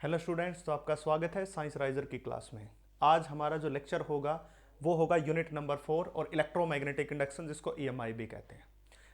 Hello students, तो आपका स्वागत है साइंस राइजर की क्लास में। आज हमारा जो लेक्चर होगा वो होगा यूनिट नंबर 4 और इलेक्ट्रोमैग्नेटिक इंडक्शन, जिसको ईएमआई भी कहते हैं।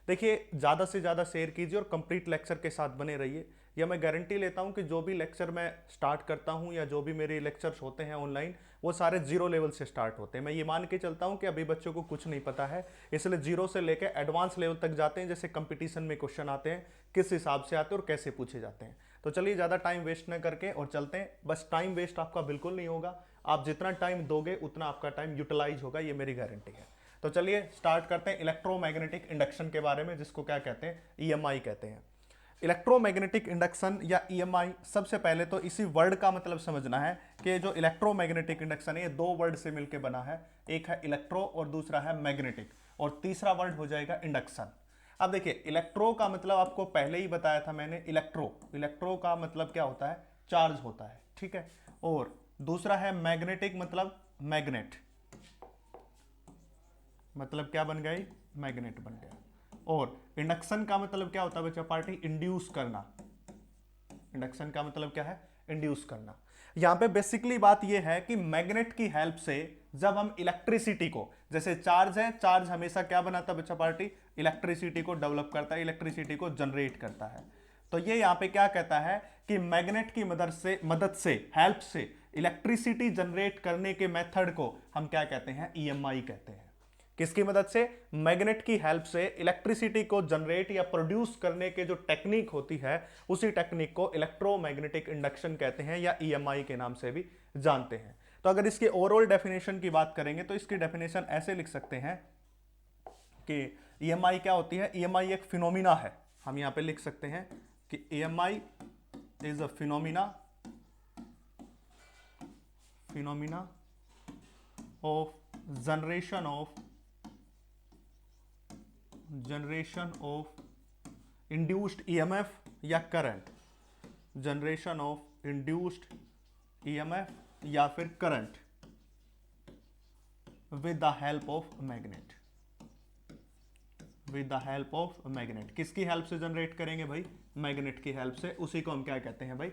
देखिए, ज़्यादा से ज़्यादा शेयर कीजिए और कंप्लीट लेक्चर के साथ बने रहिए। या मैं गारंटी लेता हूँ कि जो भी लेक्चर मैं स्टार्ट करता हूँ या जो भी मेरे लेक्चर्स होते हैं ऑनलाइन, वो सारे जीरो लेवल से स्टार्ट होते हैं। मैं ये मान के चलता हूँ कि अभी बच्चों को कुछ नहीं पता है, इसलिए जीरो से लेकर एडवांस लेवल तक जाते हैं। जैसे कंपटीशन में क्वेश्चन आते हैं, किस हिसाब से आते हैं और कैसे पूछे जाते हैं। तो चलिए, ज़्यादा टाइम वेस्ट न करके और चलते हैं। बस टाइम वेस्ट आपका बिल्कुल नहीं होगा, आप जितना टाइम दोगे उतना आपका टाइम यूटिलाइज होगा, ये मेरी गारंटी है। तो चलिए स्टार्ट करते हैं इलेक्ट्रोमैग्नेटिक इंडक्शन के बारे में, जिसको क्या कहते हैं, ईएमआई कहते हैं। इलेक्ट्रोमैग्नेटिक इंडक्शन या ईएमआई, सबसे पहले तो इसी वर्ड का मतलब समझना है कि जो इलेक्ट्रोमैग्नेटिक इंडक्शन है ये दो वर्ड से मिलकर बना है। एक है इलेक्ट्रो और दूसरा है मैग्नेटिक, और तीसरा वर्ड हो जाएगा इंडक्शन। अब देखिए, इलेक्ट्रो का मतलब आपको पहले ही बताया था मैंने। इलेक्ट्रो का मतलब क्या होता है, चार्ज होता है, ठीक है। और दूसरा है मैग्नेटिक, मतलब मैग्नेट, मतलब क्या बन गई, मैग्नेट बन गया। और इंडक्शन का मतलब क्या होता है बच्चा पार्टी, इंड्यूस करना। इंडक्शन का मतलब क्या है, इंड्यूस करना। यहां पे बेसिकली बात यह है कि मैग्नेट की हेल्प से जब हम इलेक्ट्रिसिटी को, जैसे चार्ज है, चार्ज हमेशा क्या बनाता है बच्चा पार्टी, इलेक्ट्रिसिटी को डेवलप करता है, इलेक्ट्रिसिटी को जनरेट करता है। तो ये यहां पे क्या कहता है कि मैग्नेट की मदद से हेल्प से इलेक्ट्रिसिटी जनरेट करने के मेथड को हम क्या कहते हैं, ईएमआई कहते हैं। किसकी मदद से, मैग्नेट की हेल्प से इलेक्ट्रिसिटी को जनरेट या प्रोड्यूस करने के जो टेक्निक होती है, उसी टेक्निक को इलेक्ट्रोमैग्नेटिक इंडक्शन कहते हैं या ईएमआई के नाम से भी जानते हैं। तो अगर इसके ओवरऑल डेफिनेशन की बात करेंगे तो इसकी डेफिनेशन ऐसे लिख सकते हैं कि ईएमआई क्या होती है। ईएमआई एक फिनोमिना है, हम यहां पे लिख सकते हैं कि EMI is a phenomena of generation of induced EMF या current, generation of induced EMF या फिर current with the help of magnet. With the help of magnet, किसकी हेल्प से जनरेट करेंगे भाई, मैग्नेट की हेल्प से। उसी को हम क्या कहते हैं भाई,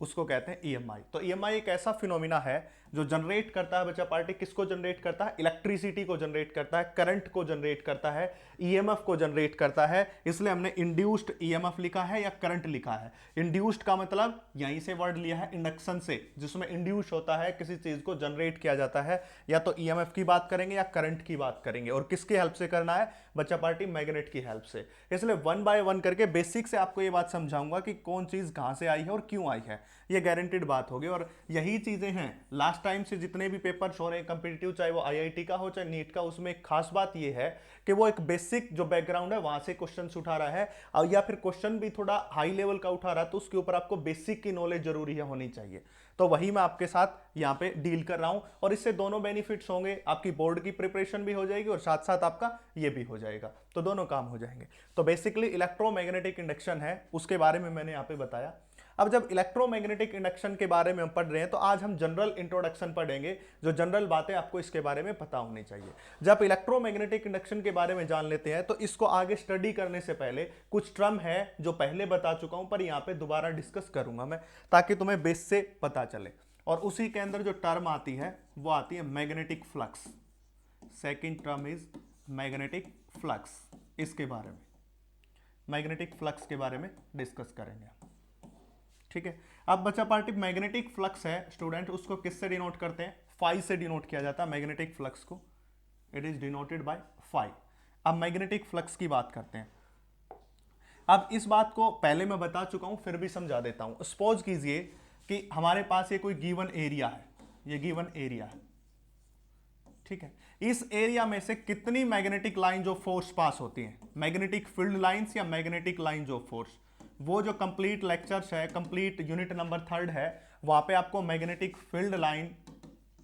उसको कहते हैं ईएमआई। तो ईएमआई एक ऐसा फिनोमिना है जो जनरेट करता है बच्चा पार्टी, किसको जनरेट करता है, इलेक्ट्रिसिटी को जनरेट करता है, करंट को जनरेट करता है, ईएमएफ को जनरेट करता है। इसलिए हमने इंड्यूस्ड ईएमएफ लिखा है या करंट लिखा है। इंड्यूस्ड का मतलब यहीं से वर्ड लिया है इंडक्शन से, जिसमें इंड्यूस होता है, किसी चीज को जनरेट किया जाता है। या तो ईएमएफ की बात करेंगे या करंट की बात करेंगे, और किसकी हेल्प से करना है बच्चा पार्टी, मैग्नेट की हेल्प से। इसलिए वन बाय वन करके बेसिक से आपको ये बात समझाऊंगा कि कौन चीज कहां से आई है और क्यों आई है, ये गारंटेड बात होगी। और यही चीजें हैं लास्ट टाइम से जितने भी पेपर्स हो रहे हैं कंपिटिटिव, चाहे वो आईआईटी का हो चाहे नीट का, उसमें एक खास बात ये है कि वो एक बेसिक जो बैकग्राउंड है वहां से क्वेश्चन उठा रहा है, और या फिर क्वेश्चन भी थोड़ा हाई लेवल का उठा रहा है, तो उसके ऊपर आपको बेसिक की नॉलेज जरूरी है, होनी चाहिए। तो वही मैं आपके साथ यहाँ पे डील कर रहा हूं, और इससे दोनों बेनिफिट्स होंगे, आपकी बोर्ड की प्रिपरेशन भी हो जाएगी और साथ साथ आपका ये भी हो जाएगा, तो दोनों काम हो जाएंगे। तो बेसिकली इलेक्ट्रोमैग्नेटिक इंडक्शन है, उसके बारे में मैंने यहाँ पे बताया। अब जब इलेक्ट्रोमैग्नेटिक इंडक्शन के बारे में हम पढ़ रहे हैं, तो आज हम जनरल इंट्रोडक्शन पढ़ेंगे, जो जनरल बातें आपको इसके बारे में पता होनी चाहिए। जब इलेक्ट्रोमैग्नेटिक इंडक्शन के बारे में जान लेते हैं, तो इसको आगे स्टडी करने से पहले कुछ टर्म है जो पहले बता चुका हूं, पर यहां पे दोबारा डिस्कस करूंगा मैं, ताकि तुम्हें बेस से पता चले। और उसी के अंदर जो टर्म आती है वो आती है magnetic flux. Second term is magnetic flux. इसके बारे में, मैग्नेटिक फ्लक्स के बारे में डिस्कस करेंगे, ठीक है। अब बच्चा पार्टी मैग्नेटिक फ्लक्स है स्टूडेंट, उसको किससे डिनोट करते हैं, फाई से डिनोट किया जाता है मैग्नेटिक फ्लक्स को। It is denoted by phi. अब मैग्नेटिक फ्लक्स की बात करते हैं। अब इस बात को पहले मैं बता चुका हूं, फिर भी समझा देता हूं। सपोज कीजिए कि हमारे पास ये कोई गिवन एरिया है, ये गिवन एरिया है, ठीक है। इस एरिया में से कितनी मैग्नेटिक लाइन जो फोर्स पास होती हैं, मैग्नेटिक फील्ड लाइंस या मैग्नेटिक लाइन जो फोर्स, वो जो कंप्लीट लेक्चर्स है, कंप्लीट यूनिट नंबर 3 है, वहां पे आपको मैग्नेटिक फील्ड लाइन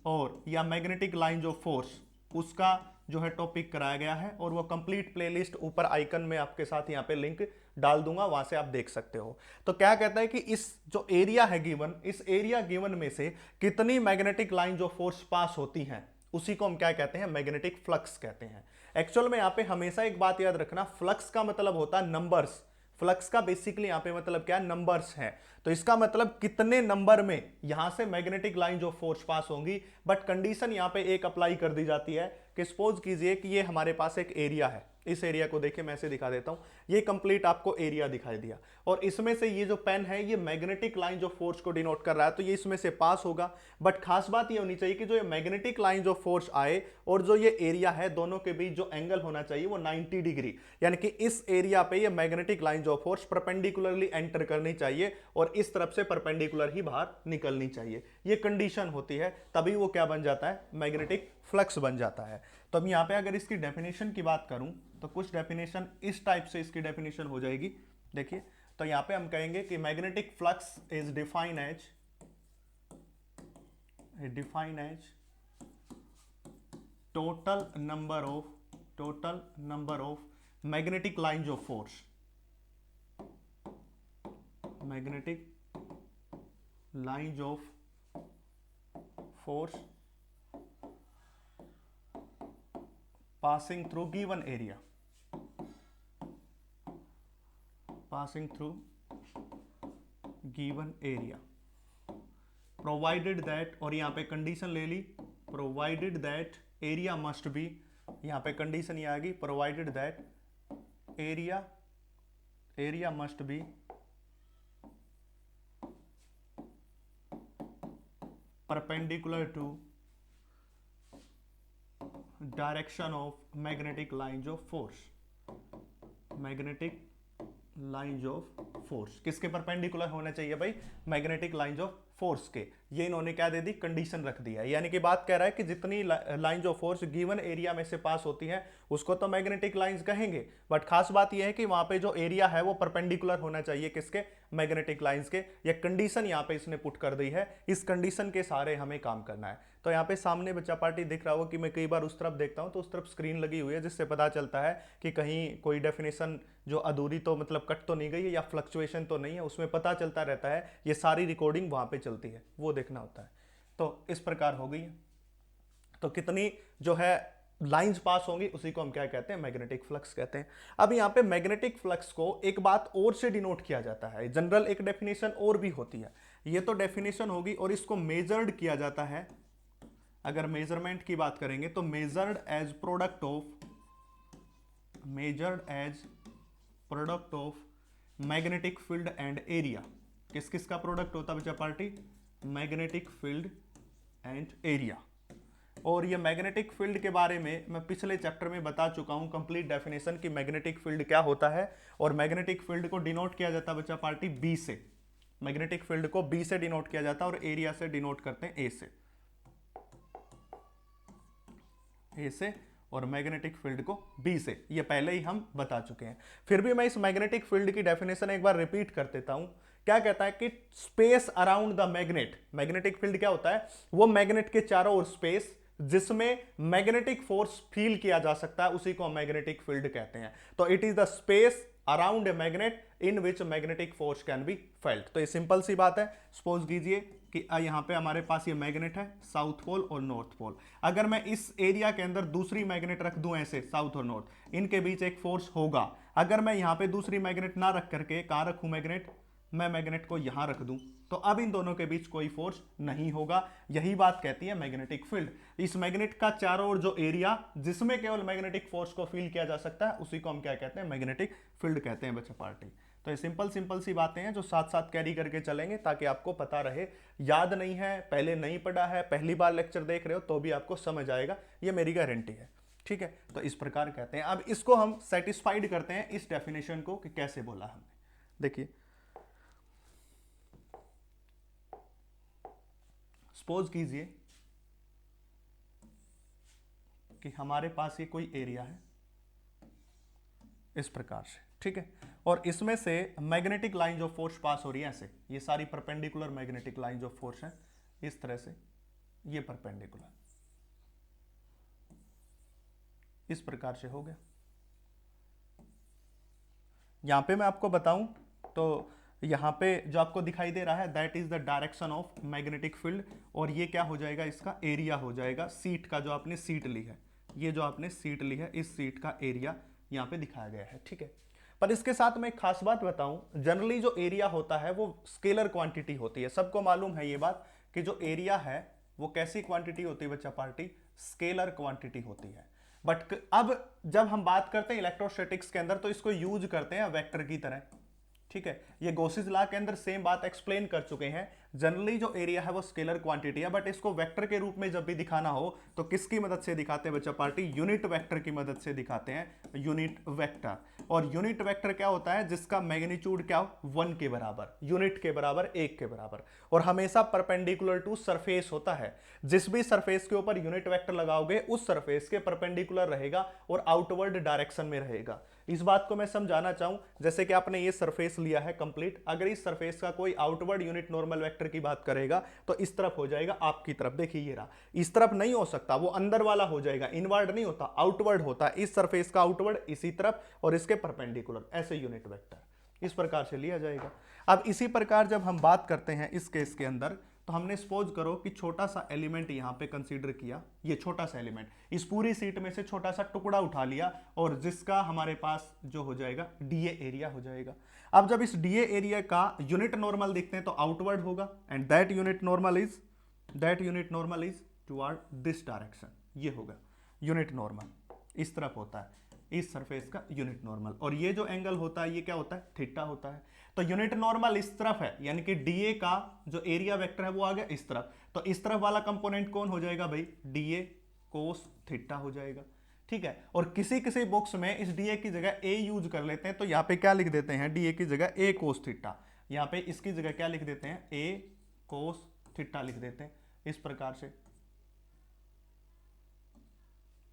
और या मैग्नेटिक लाइन जो फोर्स, उसका जो है टॉपिक कराया गया है। और वो कंप्लीट प्लेलिस्ट ऊपर आइकन में आपके साथ यहाँ पे लिंक डाल दूंगा, वहां से आप देख सकते हो। तो क्या कहता है कि इस जो एरिया है गिवन, इस एरिया गिवन में से कितनी मैग्नेटिक लाइन जो फोर्स पास होती हैं, उसी को हम क्या कहते हैं, मैग्नेटिक फ्लक्स कहते हैं। एक्चुअल में यहाँ पे हमेशा एक बात याद रखना, फ्लक्स का मतलब होता है नंबर्स। फ्लक्स का बेसिकली यहां पे मतलब क्या है, नंबर्स हैं। तो इसका मतलब कितने नंबर में यहां से मैग्नेटिक लाइन जो फोर्स पास होंगी। बट कंडीशन यहां पे एक अप्लाई कर दी जाती है कि सपोज कीजिए कि ये हमारे पास एक एरिया है, इस एरिया को देखिए मैं ऐसे दिखा देता हूं, ये कंप्लीट आपको एरिया दिखाई दिया, और इसमें से ये जो पेन है ये मैग्नेटिक लाइन जो फोर्स को डिनोट कर रहा है, तो ये इसमें से पास होगा। बट खास बात ये होनी चाहिए कि जो ये मैग्नेटिक लाइन जो फोर्स आए और जो ये एरिया है, दोनों के बीच जो एंगल होना चाहिए वो 90 डिग्री, यानी कि इस एरिया पे ये मैग्नेटिक लाइन जो फोर्स परपेंडिकुलरली एंटर करनी चाहिए और इस तरफ से परपेंडिकुलर ही बाहर निकलनी चाहिए। ये कंडीशन होती है, तभी वो क्या बन जाता है, मैग्नेटिक फ्लक्स बन जाता है। तो अब यहां पे अगर इसकी डेफिनेशन की बात करूं तो कुछ डेफिनेशन इस टाइप से इसकी डेफिनेशन हो जाएगी। देखिए, तो यहां पे हम कहेंगे कि magnetic flux is defined as total number of magnetic lines of force, magnetic lines of force passing through given area, provided that, और यहां पे कंडीशन ले ली, provided that area must be, यहां पे कंडीशन ये आ गई, provided that area must be perpendicular to direction of magnetic lines of force, magnetic lines of force किसके perpendicular होना चाहिए भाई, मैग्नेटिक लाइंस ऑफ फोर्स के। ये इन्होंने क्या दे दी, कंडीशन रख दी है, यानी कि बात कह रहा है कि जितनी lines of force given area में से पास होती हैं उसको तो मैग्नेटिक लाइंस कहेंगे। बट खास बात यह है कि वहां पे जो एरिया है वो परपेंडिकुलर होना चाहिए किसके, मैग्नेटिक लाइंस के। ये कंडीशन यहाँ पे इसने पुट कर दी है, इस कंडीशन के सारे हमें काम करना है। तो यहाँ पे सामने बच्चा पार्टी दिख रहा हो कि मैं कई बार उस तरफ देखता हूँ तो उस तरफ स्क्रीन लगी हुई है, जिससे पता चलता है कि कहीं कोई डेफिनेशन जो अधूरी तो मतलब कट तो नहीं गई है या फ्लक्चुएशन तो नहीं है, उसमें पता चलता रहता है। ये सारी रिकॉर्डिंग वहां पे चलती है, वो देखना होता है। तो इस प्रकार हो गई है। तो कितनी जो है लाइंस पास होंगी उसी को हम क्या कहते हैं, मैग्नेटिक फ्लक्स कहते हैं। अब यहाँ पे मैग्नेटिक फ्लक्स को एक बात और से डिनोट किया जाता है, जनरल एक डेफिनेशन और भी होती है, ये तो डेफिनेशन होगी, और इसको मेजर्ड किया जाता है। अगर मेजरमेंट की बात करेंगे तो measured as product of magnetic field and area. किस किस का प्रोडक्ट होता है बच्चा party, magnetic field and area. और ये मैग्नेटिक फील्ड के बारे में मैं पिछले चैप्टर में बता चुका हूं कंप्लीट डेफिनेशन कि मैग्नेटिक फील्ड क्या होता है। और मैग्नेटिक फील्ड को डिनोट किया जाता है बच्चा पार्टी बी से, मैग्नेटिक फील्ड को बी से डिनोट किया जाता है और एरिया से डिनोट करते हैं ए से, और मैग्नेटिक फील्ड को बी से, ये पहले ही हम बता चुके हैं। फिर भी मैं इस मैग्नेटिक फील्ड की डेफिनेशन एक बार रिपीट कर देता हूं। क्या कहता है कि space around the magnet, magnetic field क्या होता है, वो मैग्नेट के चारों ओर स्पेस जिसमें मैग्नेटिक फोर्स फील किया जा सकता है उसी को मैग्नेटिक फील्ड कहते हैं। तो it is the space around a magnet in which magnetic force can be felt. तो ये सिंपल सी बात है। सपोज कीजिए कि यहां पे हमारे पास ये मैग्नेट है, साउथ पोल और नॉर्थ पोल। अगर मैं इस एरिया के अंदर दूसरी मैग्नेट रख दूं ऐसे साउथ और नॉर्थ, इनके बीच एक फोर्स होगा। अगर मैं यहां पे दूसरी मैग्नेट ना रख करके कहां रखूं मैग्नेट, मैं मैग्नेट को यहां रख दूं, तो अब इन दोनों के बीच कोई फोर्स नहीं होगा। यही बात कहती है मैग्नेटिक फील्ड। इस मैग्नेट का चारों ओर जो एरिया जिसमें केवल मैग्नेटिक फोर्स को फील किया जा सकता है उसी को हम क्या कहते हैं, मैग्नेटिक फील्ड कहते हैं बच्चा पार्टी। तो ये सिंपल सी बातें हैं जो साथ साथ कैरी करके चलेंगे ताकि आपको पता रहे। याद नहीं है, पहले नहीं पढ़ा है, पहली बार लेक्चर देख रहे हो तो भी आपको समझ आएगा, ये मेरी गारंटी है। ठीक है, तो इस प्रकार कहते हैं। अब इसको हम सेटिस्फाइड करते हैं इस डेफिनेशन को कि कैसे बोला हमने। देखिए, सपोज कीजिए कि हमारे पास ये कोई एरिया है इस प्रकार से, ठीक है, और इसमें से magnetic line of force pass हो रही है ऐसे, ये सारी perpendicular magnetic line of force है इस तरह से, ये परपेंडिकुलर इस प्रकार से हो गया। यहां पे मैं आपको बताऊं तो यहां पे जो आपको दिखाई दे रहा है that is the direction of magnetic field, और ये क्या हो जाएगा, इसका एरिया हो जाएगा सीट का, जो आपने सीट ली है, ये जो आपने सीट ली है इस सीट का एरिया यहां पे दिखाया गया है। ठीक है, पर इसके साथ मैं एक खास बात बताऊं, जनरली जो एरिया होता है वो स्केलर क्वांटिटी होती है, सबको मालूम है ये बात कि जो एरिया है वो कैसी क्वांटिटी होती है बच्चा पार्टी, स्केलर क्वांटिटी होती है। बट अब जब हम बात करते हैं इलेक्ट्रोस्टैटिक्स के अंदर तो इसको यूज करते हैं वेक्टर की तरह, ठीक है। ये गॉसिस लॉ के अंदर सेम बात एक्सप्लेन कर चुके हैं। जनरली जो एरिया है वो स्केलर क्वांटिटी है, बट इसको वेक्टर के रूप में जब भी दिखाना हो तो किसकी मदद से दिखाते हैं बच्चा पार्टी, यूनिट वेक्टर की मदद से दिखाते हैं, यूनिट वेक्टर। और यूनिट वेक्टर क्या होता है, जिसका मैग्नीट्यूड क्या हो, 1 के बराबर, यूनिट के बराबर, 1 के बराबर, और हमेशा परपेंडिकुलर टू सरफेस होता है। जिस भी सरफेस के ऊपर यूनिट वेक्टर लगाओगे उस सरफेस के परपेंडिकुलर रहेगा और आउटवर्ड डायरेक्शन में रहेगा। इस बात को मैं समझाना चाहूं, जैसे कि आपने ये सरफेस लिया है कंप्लीट, अगर इस सरफेस का कोई आउटवर्ड यूनिट नॉर्मल वेक्टर की बात करेगा तो इस तरफ हो जाएगा, आपकी तरफ, देखिए ये रहा, इस तरफ नहीं हो सकता, वो अंदर वाला हो जाएगा, इनवर्ड नहीं होता, आउटवर्ड होता है। इस सरफेस का आउटवर्ड इसी तरफ और इसके परपेंडिकुलर, ऐसे यूनिट वेक्टर इस प्रकार से लिया जाएगा। अब इसी प्रकार जब हम बात करते हैं इस केस के अंदर, तो हमने सपोज करो कि छोटा सा एलिमेंट यहां पे कंसीडर किया, ये छोटा सा एलिमेंट, इस पूरी सीट में से छोटा सा टुकड़ा उठा लिया और जिसका हमारे पास जो हो जाएगा डीए एरिया हो जाएगा। अब जब इस डीए एरिया का यूनिट नॉर्मल देखते हैं तो आउटवर्ड होगा, and that unit normal is toward this direction, ये होगा यूनिट नॉर्मल, इस तरफ होता है इस सरफेस का यूनिट नॉर्मल, और ये जो एंगल होता है ये क्या होता है, थीटा होता है। तो यूनिट नॉर्मल इस तरफ है, यानी कि डीए का जो एरिया वेक्टर है वो आ गया इस तरफ, तो इस तरफ वाला कंपोनेंट कौन हो जाएगा भाई, डीए कोस थीटा हो जाएगा, ठीक है। और किसी किसी बुक्स में इस डीए की जगह ए यूज कर लेते हैं, तो यहां पे क्या लिख देते हैं, डीए की जगह ए कोस थीटा, यहां पे इसकी जगह क्या लिख देते हैं, ए कोस थीटा लिख देते हैं, इस प्रकार से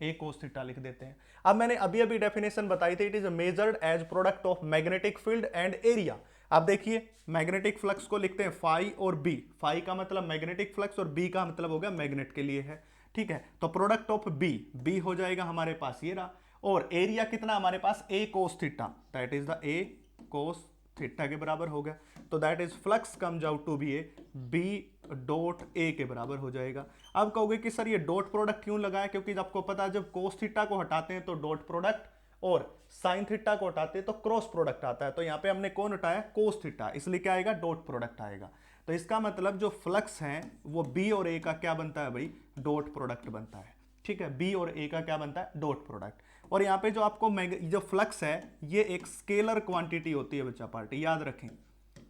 ए कोस थीटा लिख देते हैं। अब मैंने अभी अभी डेफिनेशन बताई थी, it is measured as product of magnetic field and area. अब देखिए मैग्नेटिक फ्लक्स को लिखते हैं फाई और बी, फाई का मतलब मैग्नेटिक फ्लक्स और बी का मतलब हो गया मैग्नेट के लिए है, ठीक है। तो प्रोडक्ट ऑफ बी, बी हो जाएगा हमारे पास ये रहा, और एरिया कितना हमारे पास, A cos theta, that is the A cos theta के बराबर हो गया। तो that is flux comes out to be A, B dot A के बराबर हो जाएगा। अब कहोगे कि सर ये डॉट प्रोडक्ट क्यों लगाया, क्योंकि आपको पता है जब कोस थीटा को हटाते हैं तो डॉट प्रोडक्ट, और साइन थीटा को हटाते हैं तो क्रॉस प्रोडक्ट आता है, तो यहां पे हमने कौन हटाया, कोस थीटा, इसलिए क्या आएगा, डॉट प्रोडक्ट आएगा। तो इसका मतलब जो फ्लक्स है वो बी और ए का क्या बनता है भाई, डॉट प्रोडक्ट बनता है, ठीक है। बी और ए का क्या बनता है, डॉट प्रोडक्ट। और यहाँ पे जो आपको जो फ्लक्स है ये एक स्केलर क्वांटिटी होती है बच्चा पार्टी, याद रखें,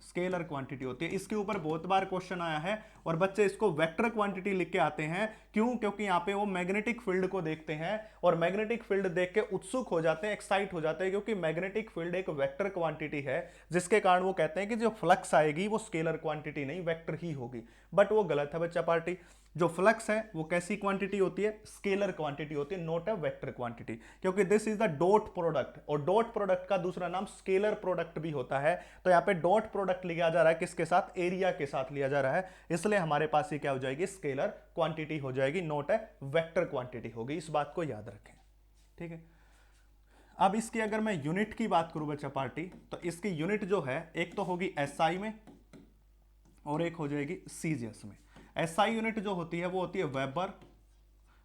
स्केलर क्वांटिटी होती है। इसके ऊपर बहुत बार क्वेश्चन आया है और बच्चे इसको वेक्टर क्वांटिटी लिख के आते हैं, क्यों, क्योंकि यहाँ पे वो मैग्नेटिक फील्ड को देखते हैं और मैग्नेटिक फील्ड देख के उत्सुक हो जाते हैं, एक्साइट हो जाते हैं, क्योंकि मैग्नेटिक फील्ड एक वेक्टर क्वांटिटी है, जिसके कारण वो कहते हैं कि जो फ्लक्स आएगी वो स्केलर क्वांटिटी नहीं वेक्टर ही होगी। बट वो गलत है बच्चा पार्टी, जो फ्लक्स है वो कैसी क्वांटिटी होती है, स्केलर क्वांटिटी होती है, नॉट अ वेक्टर क्वांटिटी, क्योंकि this is the dot product, और डॉट प्रोडक्ट का दूसरा नाम स्केलर प्रोडक्ट भी होता है। तो यहाँ पे डॉट प्रोडक्ट लिया जा रहा है किसके साथ, एरिया के साथ लिया जा रहा है, इसलिए हमारे पास ये क्या हो जाएगी, स्केलर क्वांटिटी हो जाएगी, नॉट अ वेक्टर क्वांटिटी होगी। इस बात को याद रखें, ठीक है। अब इसकी अगर मैं यूनिट की बात करूं बच्चा पार्टी, तो इसकी यूनिट जो है एक तो होगी एसआई में और एक हो जाएगी सीजीएस में। एसआई यूनिट जो होती है वो होती है वेबर,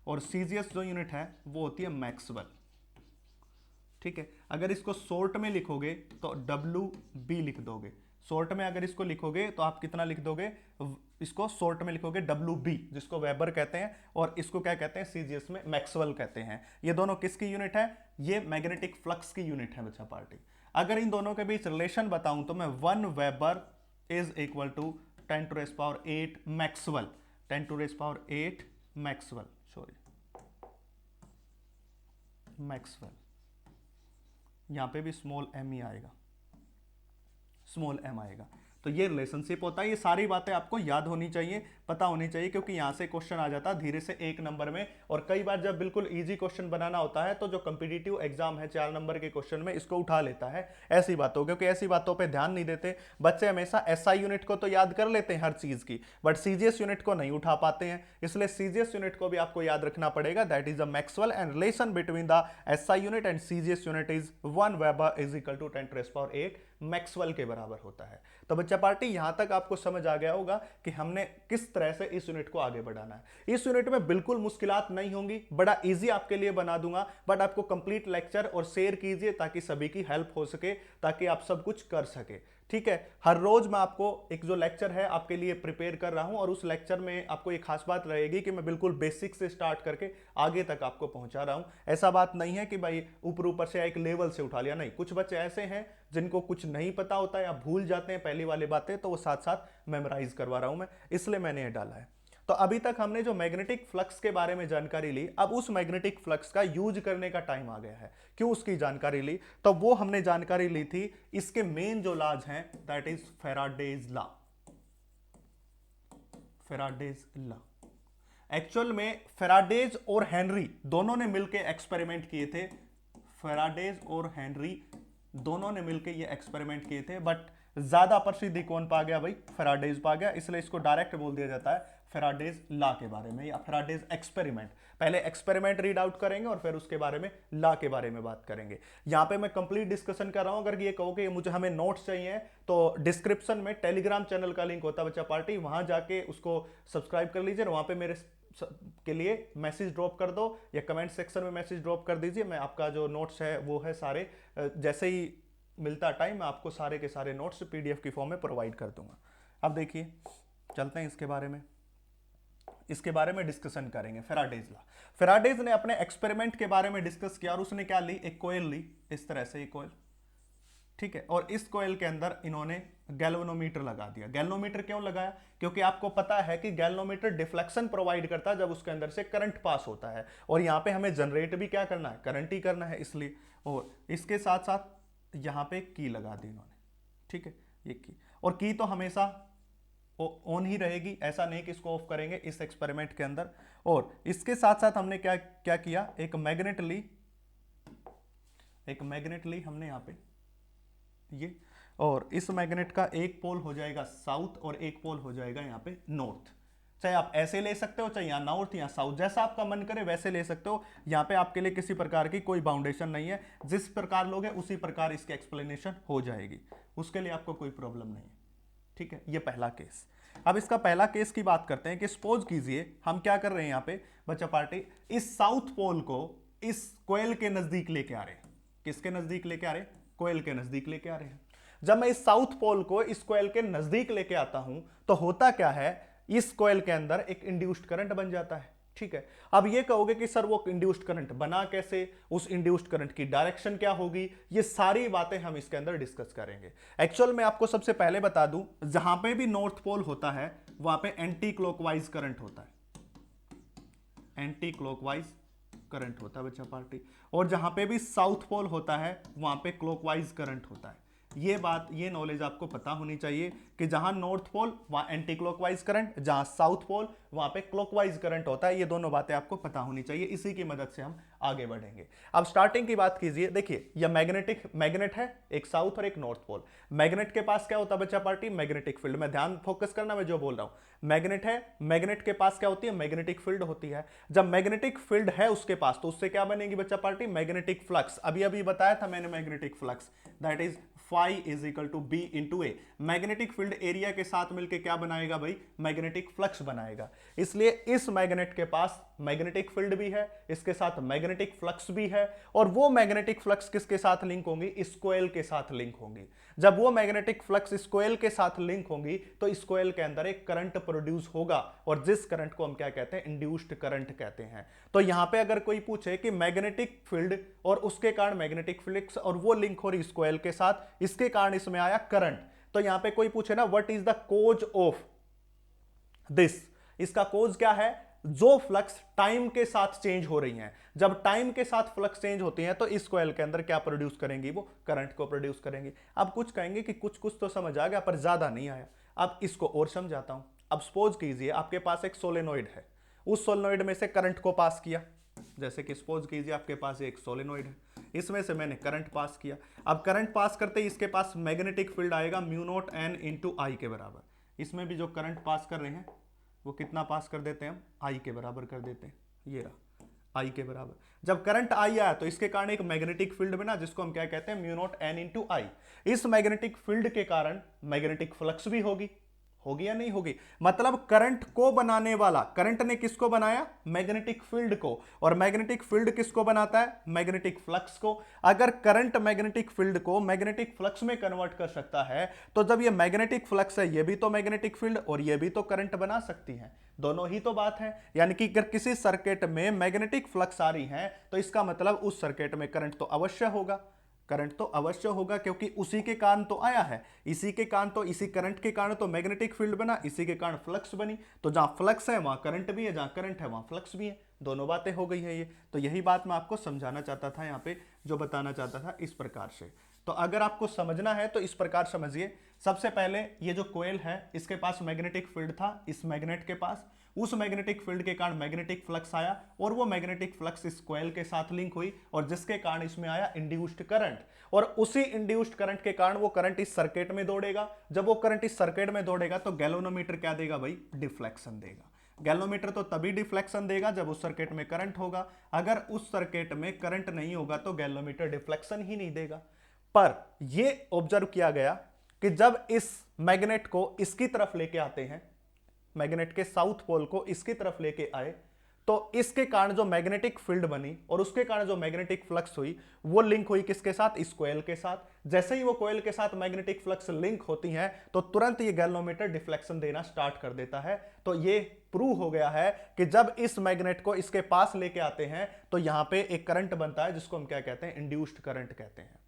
और सीजीएस जो यूनिट है वो होती है मैक्सवेल, ठीक है। अगर इसको शॉर्ट में लिखोगे तो WB लिख दोगे, शॉर्ट में अगर इसको लिखोगे तो आप कितना लिख दोगे, इसको शॉर्ट में लिखोगे WB, जिसको वेबर कहते हैं, और इसको क्या कहते हैं, सीजीएस में मैक्सवेल कहते हैं। ये दोनों किसकी यूनिट है, ये मैग्नेटिक फ्लक्स की यूनिट है बच्चा पार्टी। अगर इन दोनों के बीच रिलेशन बताऊं तो मैं 1 weber is equal to 10⁸ maxwell, 10⁸ maxwell, यहां पे भी स्मॉल m ही आएगा, स्मॉल m आएगा। तो ये रिलेशनशिप होता है, ये सारी बातें आपको याद होनी चाहिए, पता होनी चाहिए, क्योंकि यहां से क्वेश्चन आ जाता है धीरे से 1 नंबर में, और कई बार जब बिल्कुल इजी क्वेश्चन बनाना होता है तो जो कॉम्पिटिटिव एग्जाम है 4 नंबर के क्वेश्चन में इसको उठा लेता है ऐसी बातों, क्योंकि ऐसी बातों पे ध्यान नहीं देते बच्चे। हमेशा एसआई यूनिट को तो याद कर लेते हैं हर चीज की, बट सीजीएस यूनिट को नहीं उठा पाते हैं, इसलिए सीजीएस यूनिट को भी आपको याद रखना पड़ेगा, that is the maxwell, and relation between the SI unit and CGS unit is 1 weber is equal to 10⁸ maxwell के बराबर होता है। तो बच्चा पार्टी यहां तक आपको समझ आ गया होगा कि हमने किस तरह से इस यूनिट को आगे बढ़ाना है। इस यूनिट में बिल्कुल मुश्किलात नहीं होंगी, बड़ा इजी आपके लिए बना दूंगा, बट आपको कंप्लीट लेक्चर और शेयर कीजिए ताकि सभी की हेल्प हो सके, ताकि आप सब कुछ कर सके। ठीक है, हर रोज मैं आपको एक जो लेक्चर है आपके लिए प्रिपेयर कर रहा हूं, और उस लेक्चर में आपको एक खास बात रहेगी कि मैं बिल्कुल बेसिक से स्टार्ट करके आगे तक आपको पहुंचा रहा हूं। ऐसा बात नहीं है कि भाई ऊपर ऊपर से एक लेवल से उठा लिया, नहीं। कुछ बच्चे ऐसे हैं जिनको कुछ नहीं पता होता या भूल जाते हैं पहली वाली बातें, तो वो साथ साथ मेमोराइज करवा रहा हूं मैं, इसलिए मैंने ये डाला है। तो अभी तक हमने जो मैग्नेटिक फ्लक्स के बारे में जानकारी ली, अब उस मैग्नेटिक फ्लक्स का यूज करने का टाइम आ गया है। क्यों उसकी जानकारी ली? तो वो हमने जानकारी ली थी इसके मेन जो लॉज हैं, that is Faraday's law. Faraday's law actual में फैराडेज और हेनरी दोनों ने मिलकर एक्सपेरिमेंट किए थे। फैराडेज और हेनरी दोनों ने मिलकर ये एक्सपेरिमेंट किए थे, बट ज्यादा प्रसिद्धि कौन पा गया भाई? फैराडेज पा गया, इसलिए इसको डायरेक्ट बोल दिया जाता है फैराडेज लॉ के बारे में या फैराडेज एक्सपेरिमेंट। पहले एक्सपेरिमेंट रीड आउट करेंगे और फिर उसके बारे में लॉ के बारे में बात करेंगे। यहां पे मैं कंप्लीट डिस्कशन कर रहा हूं। अगर ये कहो कि मुझे हमें नोट्स चाहिए तो डिस्क्रिप्शन में टेलीग्राम चैनल का लिंक होता है बच्चा पार्टी, वहां जाके उसको सब्सक्राइब कर लीजिए, वहां पे मेरे के लिए मैसेज ड्रॉप कर दो या कमेंट सेक्शन में मैसेज ड्रॉप कर दीजिए। मैं आपका जो नोट्स है वो है सारे जैसे ही मिलता टाइम मैं आपको सारे के सारे नोट्स पीडीएफ की फॉर्म में प्रोवाइड कर दूंगा। अब देखिए चलते हैं इसके बारे में डिस्कशन करेंगे। फैराडेज लॉ, फैराडेज ने अपने एक्सपेरिमेंट के बारे में डिस्कस किया और उसने क्या ली? एक कोयल ली, इस तरह से एक कोयल, ठीक है, और इस कोयल के अंदर इन्होंने गैल्वेनोमीटर लगा दिया। गैल्वेनोमीटर क्यों लगाया? क्योंकि आपको पता है कि गैल्वेनोमीटर डिफ्लेक्शन प्रोवाइड करता है जब उसके अंदर से करंट पास होता है, और यहाँ पे हमें जनरेट भी क्या करना है? करंट ही करना है, इसलिए। और इसके साथ साथ यहाँ पे की लगा दी इन्होंने, ठीक है, ये की। और की तो हमेशा ऑन ही रहेगी, ऐसा नहीं कि इसको ऑफ करेंगे इस एक्सपेरिमेंट के अंदर। और इसके साथ साथ हमने क्या क्या किया? एक मैग्नेट ली हमने यहाँ पे ये, और इस मैग्नेट का एक पोल हो जाएगा साउथ और एक पोल हो जाएगा यहाँ पे नॉर्थ। चाहे आप ऐसे ले सकते हो, चाहे यहाँ नॉर्थ या साउथ, जैसा आपका मन करे वैसे ले सकते हो। यहाँ पे आपके लिए किसी प्रकार की कोई बाउंडेशन नहीं है, जिस प्रकार लोगे उसी प्रकार इसकी एक्सप्लेनेशन हो जाएगी, उसके लिए आपको कोई प्रॉब्लम नहीं है। ठीक है, ये पहला केस। अब इसका पहला केस की बात करते हैं कि सपोज कीजिए हम क्या कर रहे हैं यहाँ पे बच्चा पार्टी, इस साउथ पोल को इस कोयल के नजदीक लेके आ रहे हैं। किसके नजदीक लेके आ रहे हैं? कोयल के नजदीक लेके आ रहे हैं। जब मैं इस साउथ पोल को इस कोयल के नजदीक लेके आता हूं तो होता क्या है? इस कोयल के अंदर एक इंड्यूस्ड करंट बन जाता है, ठीक है। अब ये कहोगे कि सर वो इंड्यूस्ड करंट बना कैसे, उस इंड्यूस्ड करंट की डायरेक्शन क्या होगी, ये सारी बातें हम इसके अंदर डिस्कस करेंगे। एक्चुअल में आपको सबसे पहले बता दूं, जहां पे भी नॉर्थ पोल होता है वहां पे एंटी क्लॉकवाइज करंट होता है, एंटी क्लॉकवाइज करंट होता है बच्चा पार्टी, और जहां पे भी साउथ पोल होता है वहां पे क्लॉकवाइज करंट होता है। ये बात, ये नॉलेज आपको पता होनी चाहिए कि जहां नॉर्थ पोल वहां एंटी क्लॉकवाइज करंट, जहां साउथ पोल वहां पे क्लॉकवाइज करंट होता है। ये दोनों बातें आपको पता होनी चाहिए, इसी की मदद से हम आगे बढ़ेंगे। अब स्टार्टिंग की बात कीजिए, देखिए यह मैग्नेट है, एक साउथ और एक नॉर्थ पोल। मैग्नेट के पास क्या होता है बच्चा पार्टी? Magnetic field. में ध्यान फोकस करना मैं जो बोल रहा हूं। मैग्नेट है, मैग्नेट के पास क्या होती है? मैग्नेटिक फील्ड होती है। जब मैग्नेटिक फील्ड है उसके पास तो उससे क्या बनेगी बच्चा पार्टी? Magnetic flux. अभी अभी बताया था मैंने magnetic flux, that is phi is equal to B into A. Magnetic field area के साथ मिलकर क्या बनाएगा भाई? मैग्नेटिक फ्लक्स बनाएगा। इसलिए इस मैग्नेट के पास मैग्नेटिक फील्ड भी है, इसके साथ मैग्नेटिक फ्लक्स भी है, और वो मैग्नेटिक फ्लक्स किसके साथ लिंक होंगी? इस कोयल के साथ लिंक होंगी। जब वो मैग्नेटिक फ्लक्स इस कोयल के साथ लिंक होंगी तो इस कोयल के अंदर एक करंट प्रोड्यूस होगा, और जिस करंट को हम क्या कहते हैं? इंड्यूस्ड करंट कहते हैं। तो यहां पे अगर कोई पूछे कि मैग्नेटिक फील्ड और उसके कारण मैग्नेटिक फ्लक्स और वो लिंक हो रही इस कोयल के साथ, इसके कारण इसमें आया करंट, तो यहां पे कोई पूछे ना what is the cause of this, इसका कोज क्या है? जो फ्लक्स टाइम के साथ चेंज हो रही हैं। जब टाइम के साथ फ्लक्स चेंज होती हैं तो इस कोयल के अंदर क्या प्रोड्यूस करेंगी? वो करंट को प्रोड्यूस करेंगी। अब कुछ कहेंगे कि कुछ कुछ तो समझ आ गया पर ज्यादा नहीं आया। अब इसको और समझाता हूं। अब सपोज कीजिए आपके पास एक सोलेनोइड है, उस सोलेनोइड में से करंट को पास किया। जैसे कि सपोज कीजिए आपके पास एक सोलेनोइड है, इसमें से मैंने करंट पास किया। अब करंट पास करते ही इसके पास मैग्नेटिक फील्ड आएगा म्यू नॉट एन इंटू आई के बराबर। इसमें भी जो करंट पास कर रहे हैं वो कितना पास कर देते हैं हम? आई के बराबर कर देते हैं। ये रहा, आई के बराबर। जब करंट आई आया तो इसके कारण एक मैग्नेटिक फील्ड बना जिसको हम क्या कहते हैं, म्यू नॉट एन इंटू आई। इस मैग्नेटिक फील्ड के कारण मैग्नेटिक फ्लक्स भी होगी, होगी या नहीं होगी। मतलब करंट को बनाने वाला, करंट ने किसको बनाया, मैग्नेटिक फील्ड को, और मैग्नेटिक फील्ड किसको बनाता है, मैग्नेटिक फ्लक्स को। अगर करंट मैग्नेटिक फील्ड को मैग्नेटिक फ्लक्स में कन्वर्ट कर सकता है तो जब ये मैग्नेटिक फ्लक्स है ये भी तो मैग्नेटिक फील्ड और ये भी तो करंट बना सकती है, दोनों ही तो बात है। यानी कि अगर किसी सर्किट में मैग्नेटिक फ्लक्स आ रही है तो इसका मतलब उस सर्किट में करंट तो अवश्य होगा, करंट तो अवश्य होगा, क्योंकि उसी के कारण तो आया है, इसी के कारण तो, इसी करंट के कारण तो मैग्नेटिक फील्ड बना, इसी के कारण फ्लक्स बनी। तो जहां फ्लक्स है वहां करंट भी है, जहां करंट है वहां फ्लक्स भी है, दोनों बातें हो गई है ये। तो यही बात मैं आपको समझाना चाहता था यहाँ पे, जो बताना चाहता था इस प्रकार से। तो अगर आपको समझना है तो इस प्रकार समझिए। सबसे पहले ये जो कोयल है इसके पास मैग्नेटिक फील्ड था, इस मैग्नेट के पास, उस मैग्नेटिक फील्ड के कारण मैग्नेटिक फ्लक्स आया और वो मैग्नेटिक फ्लक्स इस कोयल के साथ लिंक हुई और जिसके कारण इसमें आया इंड्यूस्ड करंट, और उसी इंड्यूस्ड करंट के कारण वो करंट इस सर्किट में दौड़ेगा। जब वो करंट इस सर्किट में दौड़ेगा तो गैल्वेनोमीटर क्या देगा भाई, डिफ्लेक्शन देगा। गैल्वेनोमीटर तो तभी डिफ्लेक्शन देगा जब उस सर्किट में करंट होगा, अगर उस सर्किट में करंट नहीं होगा तो गैल्वेनोमीटर डिफ्लेक्शन ही नहीं देगा। पर यह ऑब्जर्व किया गया कि जब इस मैग्नेट को इसकी तरफ लेके आते हैं, मैग्नेट के साउथ पोल को इसकी तरफ लेके आए, तो इसके कारण जो मैग्नेटिक फील्ड बनी और उसके कारण जो मैग्नेटिक फ्लक्स हुई वो लिंक हुई किसके साथ, इस कोयल के साथ। जैसे ही वो कोयल के साथ मैग्नेटिक फ्लक्स लिंक होती है तो तुरंत ये गैल्वेनोमीटर डिफ्लेक्शन देना स्टार्ट कर देता है। तो ये प्रूव हो गया है कि जब इस मैग्नेट को इसके पास लेके आते हैं तो यहां पे एक करंट बनता है जिसको हम क्या कहते हैं, इंड्यूस्ड करंट कहते हैं।